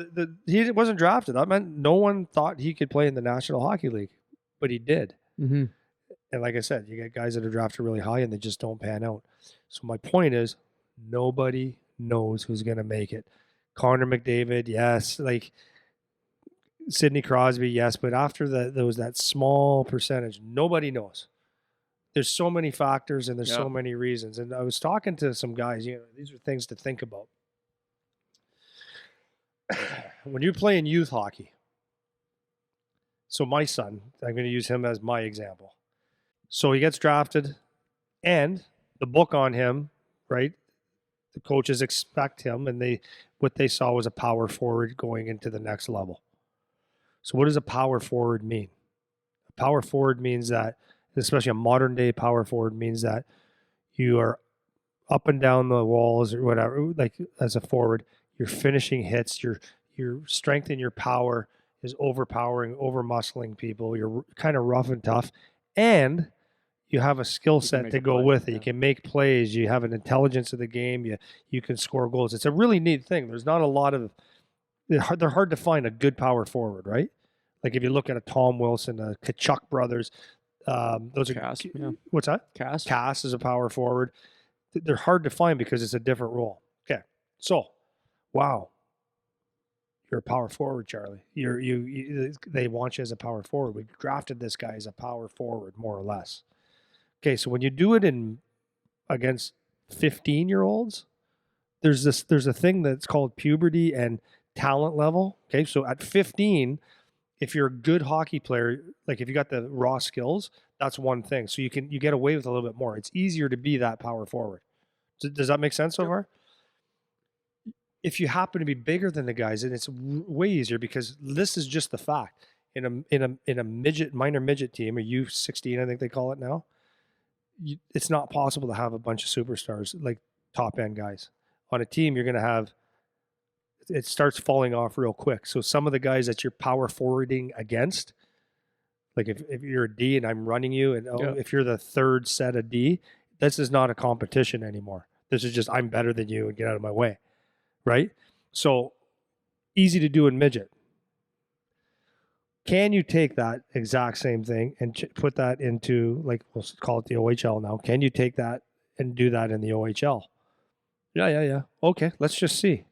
he wasn't drafted. That meant no one thought he could play in the National Hockey League, but he did. Mm-hmm. And like I said, you get guys that are drafted really high and they just don't pan out. So my point is, nobody knows who's going to make it. Connor McDavid, yes. Like Sidney Crosby, yes. But after that small percentage, nobody knows. There's so many factors and there's so many reasons. And I was talking to some guys, these are things to think about. When you're playing youth hockey, so my son, I'm going to use him as my example. So he gets drafted, and the book on him, right? The coaches expect him, and what they saw was a power forward going into the next level. So what does a power forward mean? A power forward means that, especially a modern day power forward, means that you are up and down the walls or whatever, like as a forward, you're finishing hits, your strength and your power is overpowering, over-muscling people. You're kind of rough and tough, and you have a skill set to go with it. You can make plays. You have an intelligence of the game. You can score goals. It's a really neat thing. There's not a lot of – they're hard to find a good power forward, right? Like if you look at a Tom Wilson, a Kachuk brothers, those are Cass, yeah. What's that? Cass is a power forward. They're hard to find because it's a different role. Okay, so wow, you're a power forward, Charlie. They want you as a power forward. We drafted this guy as a power forward, more or less. Okay, so when you do it against 15-year-olds, there's a thing that's called puberty and talent level. Okay, so at 15, if you're a good hockey player, like if you got the raw skills, that's one thing. So you get away with a little bit more. It's easier to be that power forward. Does that make sense so far? If you happen to be bigger than the guys, and it's way easier because this is just the fact. In a minor midget team, or U16, I think they call it now, it's not possible to have a bunch of superstars, like top end guys. On a team, you're going to have, it starts falling off real quick. So some of the guys that you're power forwarding against, like if you're a D and I'm running you, and if you're the third set of D, this is not a competition anymore. This is just, I'm better than you and get out of my way, right? So easy to do in midget. Can you take that exact same thing and put that into, like, we'll call it the OHL now? Can you take that and do that in the OHL? Yeah. Okay, let's just see.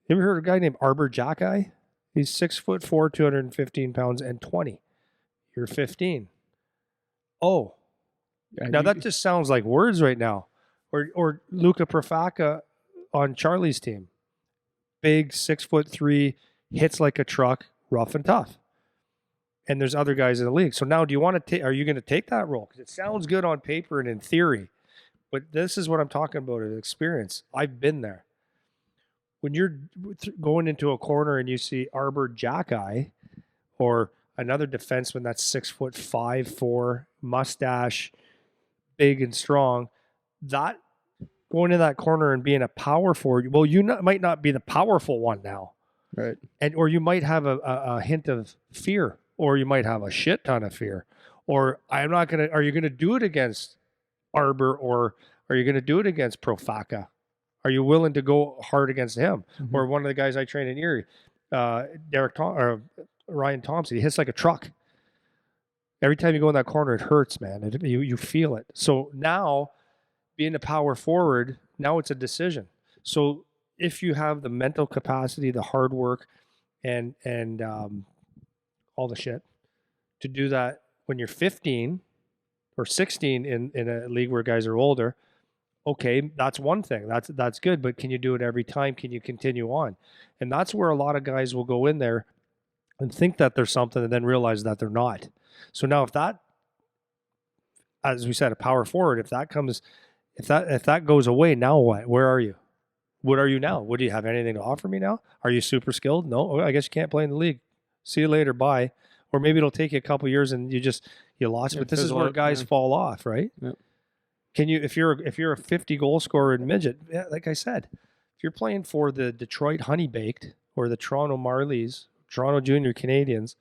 You ever heard of a guy named Arbor Jacki? He's 6'4", 215 pounds, and 20. You're 15. Oh, now that just sounds like words right now. Or Luka Profaka on Charlie's team. Big, 6'3", hits like a truck, rough and tough. And there's other guys in the league. So now, do you want to take? Are you going to take that role? Because it sounds good on paper and in theory, but this is what I'm talking about: an experience. I've been there. When you're going into a corner and you see Arbor Jacki or another defenseman that's 6'5", 4", mustache, big and strong, that going in that corner and being a power forward, well, you might not be the powerful one now. Right. Or you might have a hint of fear, or you might have a shit ton of fear. Or are you going to do it against Arbor, or are you going to do it against Profaka? Are you willing to go hard against him? Mm-hmm. Or one of the guys I trained in Erie, Ryan Thompson, he hits like a truck. Every time you go in that corner, it hurts, man. You feel it. So now, being a power forward, now it's a decision. So if you have the mental capacity, the hard work, and all the shit to do that when you're 15 or 16 in a league where guys are older, okay, that's one thing. That's good, but can you do it every time? Can you continue on? And that's where a lot of guys will go in there and think that there's something and then realize that they're not. So now if that, as we said, a power forward, if that goes away, now what? Where are you? What are you now? What do you have anything to offer me now? Are you super skilled? No, I guess you can't play in the league. See you later. Bye. Or maybe it'll take you a couple years and you lost. But this is where guys fall off, right? Yep. Can you, if you're a 50 goal scorer in midget, like I said, if you're playing for the Detroit Honey Baked or the Toronto Marlies, Toronto Junior Canadians,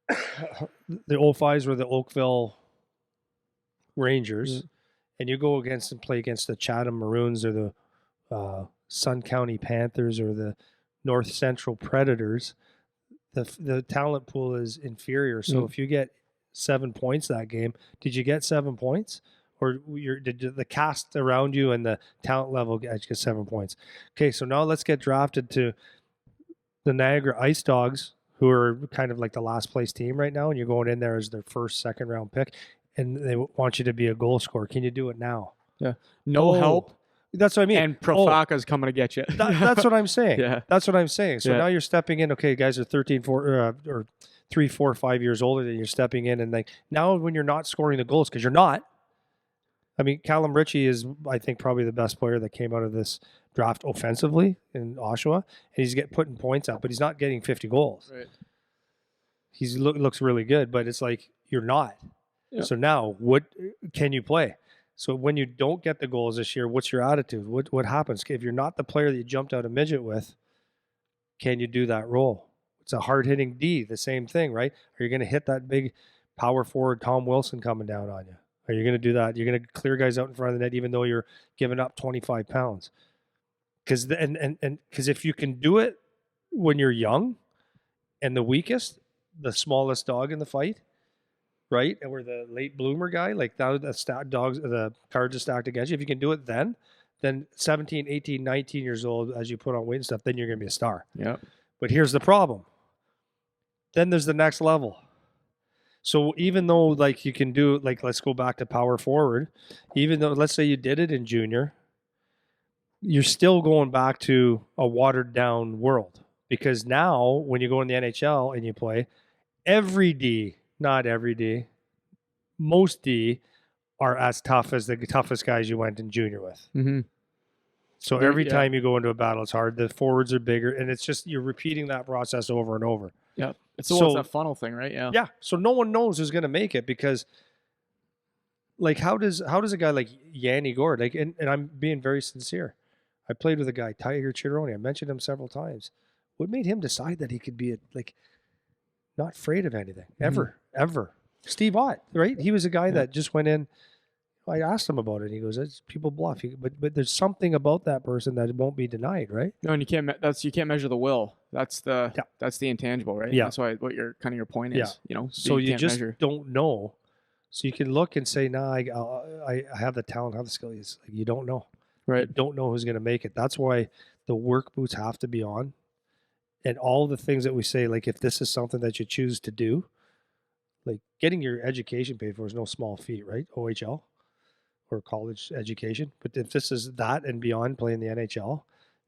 the 05s were the Oakville Rangers, and you go against and play against the Chatham Maroons or the Sun County Panthers or the North Central Predators, the talent pool is inferior. So if you get 7 points that game, did you get 7 points? Or did the cast around you and the talent level get 7 points? Okay, so now let's get drafted to the Niagara Ice Dogs, who are kind of like the last place team right now, and you're going in there as their first, second round pick, and they want you to be a goal scorer. Can you do it now? Yeah. No help. That's what I mean. And Profaka's coming to get you. That's what I'm saying. Yeah. That's what I'm saying. So now you're stepping in. Okay, guys are 13, 4, or 3, 4, 5 years older than you're stepping in, and like now when you're not scoring the goals because you're not. I mean, Callum Ritchie is, I think, probably the best player that came out of this draft offensively in Oshawa, and he's putting points up, but he's not getting 50 goals. Right. He looks really good, but it's like you're not. Yeah. So now, what can you play? So when you don't get the goals this year, what's your attitude? What happens if you're not the player that you jumped out of midget with? Can you do that role? It's a hard-hitting D, the same thing, right? Are you going to hit that big power forward Tom Wilson coming down on you? Are you going to do that? You're going to clear guys out in front of the net even though you're giving up 25 pounds? Because if you can do it when you're young and the weakest, the smallest dog in the fight, right? And we're the late bloomer guy, like the cards are stacked against you. If you can do it then 17, 18, 19 years old, as you put on weight and stuff, then you're going to be a star. Yeah. But here's the problem. Then there's the next level. So even though like you can do, like, let's go back to power forward, even though let's say you did it in junior, you're still going back to a watered down world, because now when you go in the NHL and you play, not every D, most D are as tough as the toughest guys you went in junior with. Mm-hmm. So every time you go into a battle, it's hard. The forwards are bigger, and it's just you're repeating that process over and over. Yeah. It's that funnel thing, right? Yeah. Yeah. So no one knows who's going to make it, because like how does a guy like Yanni Gord, like, and I'm being very sincere, I played with a guy, Tiger Chironi. I mentioned him several times. What made him decide that he could be not afraid of anything ever? Steve Ott, right? He was a guy that just went in. I asked him about it. And he goes, "It's people bluff." But there's something about that person that won't be denied, right? No, and you can't measure the will. That's the intangible, right? Yeah. That's why what your point is. Yeah. You know, So you can't just measure. don't know. So you can look and say, "Nah, I have the talent, I have the skill." It's like you don't know. Right. You don't know who's going to make it. That's why the work boots have to be on, and all the things that we say, like if this is something that you choose to do, like getting your education paid for is no small feat, right? OHL or college education. But if this is that and beyond, playing the NHL,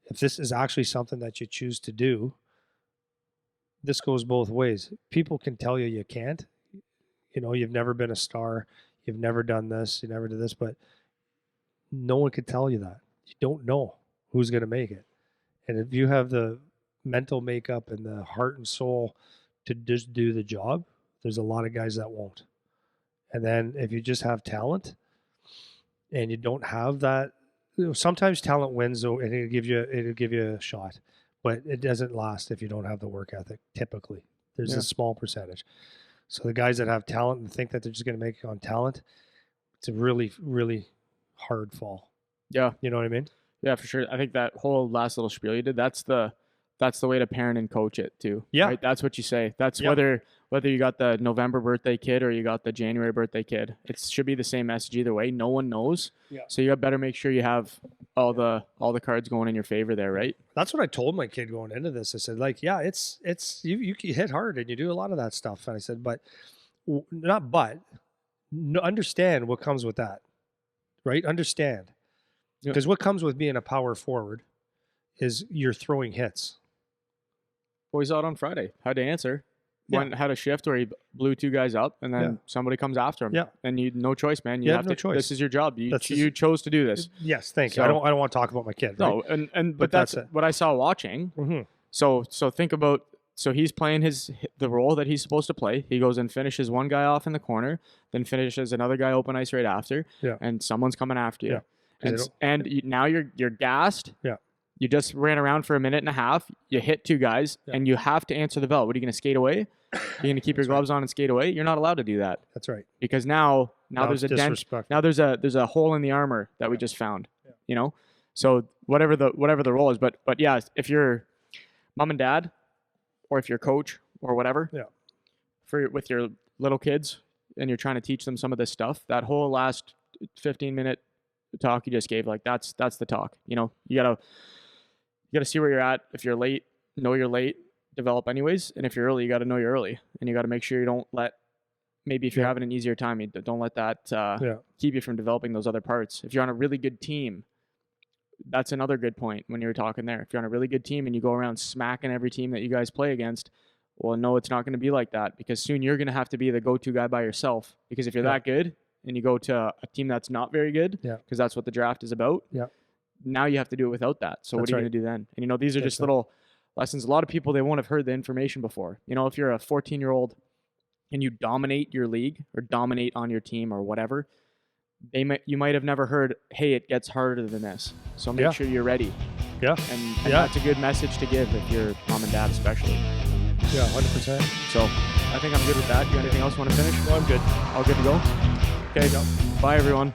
if this is actually something that you choose to do, this goes both ways. People can tell you can't. You know, you've never been a star, you've never done this, you never did this, but no one could tell you that. You don't know who's going to make it. And if you have the mental makeup and the heart and soul to just do the job, there's a lot of guys that won't. And then if you just have talent and you don't have that, you know, sometimes talent wins, though, and it'll give you a shot, but it doesn't last if you don't have the work ethic. Typically, there's a small percentage. So the guys that have talent and think that they're just going to make it on talent, it's a really, really hard fall. Yeah. You know what I mean? Yeah, for sure. I think that whole last little spiel you did, that's the way to parent and coach it too. Yeah. Right? That's what you say. That's whether you got the November birthday kid or you got the January birthday kid. It should be the same message either way. No one knows. Yeah. So you better make sure you have all the cards going in your favor there, right? That's what I told my kid going into this. I said, like, yeah, it's you hit hard and you do a lot of that stuff. And I said, understand what comes with that, right? Understand. Because what comes with being a power forward is you're throwing hits. Well, we saw it on Friday. Had to answer. One had a shift where he blew two guys up, and then somebody comes after him. Yeah. And you no choice, man. You have no to. choice. This is your job. You chose to do this. Yes, thank you. So- I don't want to talk about my kid. Right? No, but that's what I saw watching. Mm-hmm. So think about. So he's playing the role that he's supposed to play. He goes and finishes one guy off in the corner, then finishes another guy open ice right after. Yeah. And someone's coming after you. Yeah. Now you're gassed. Yeah. You just ran around for a minute and a half. You hit two guys, and you have to answer the bell. What are you going to skate away? You're going to keep your gloves on and skate away? You're not allowed to do that. That's right. Because now there's a dent. Now there's a hole in the armor that we just found. Yeah. You know, so whatever the role is, but yeah, if you're mom and dad, or if you're coach or whatever, with your little kids, and you're trying to teach them some of this stuff, that whole last 15-minute talk you just gave, like that's the talk. You know, you gotta see where you're at. If you're late, know you're late, develop anyways. And if you're early, you got to know you're early, and you got to make sure you don't let, maybe if you're having an easier time, you don't let that keep you from developing those other parts. If you're on a really good team, that's another good point when you were talking there. If you're on a really good team and you go around smacking every team that you guys play against, well, no, it's not going to be like that, because soon you're going to have to be the go-to guy by yourself. Because if you're that good and you go to a team that's not very good, because that's what the draft is about, now you have to do it without that. So what are you going to do then? And, you know, these are just little lessons. A lot of people, they won't have heard the information before. You know, if you're a 14-year-old and you dominate your league or dominate on your team or whatever, you might have never heard, hey, it gets harder than this. So make sure you're ready. Yeah. And that's a good message to give if you're mom and dad especially. Yeah, 100%. So I think I'm good with that. You got anything else you want to finish? No, I'm good. All good to go? Okay. Bye, everyone.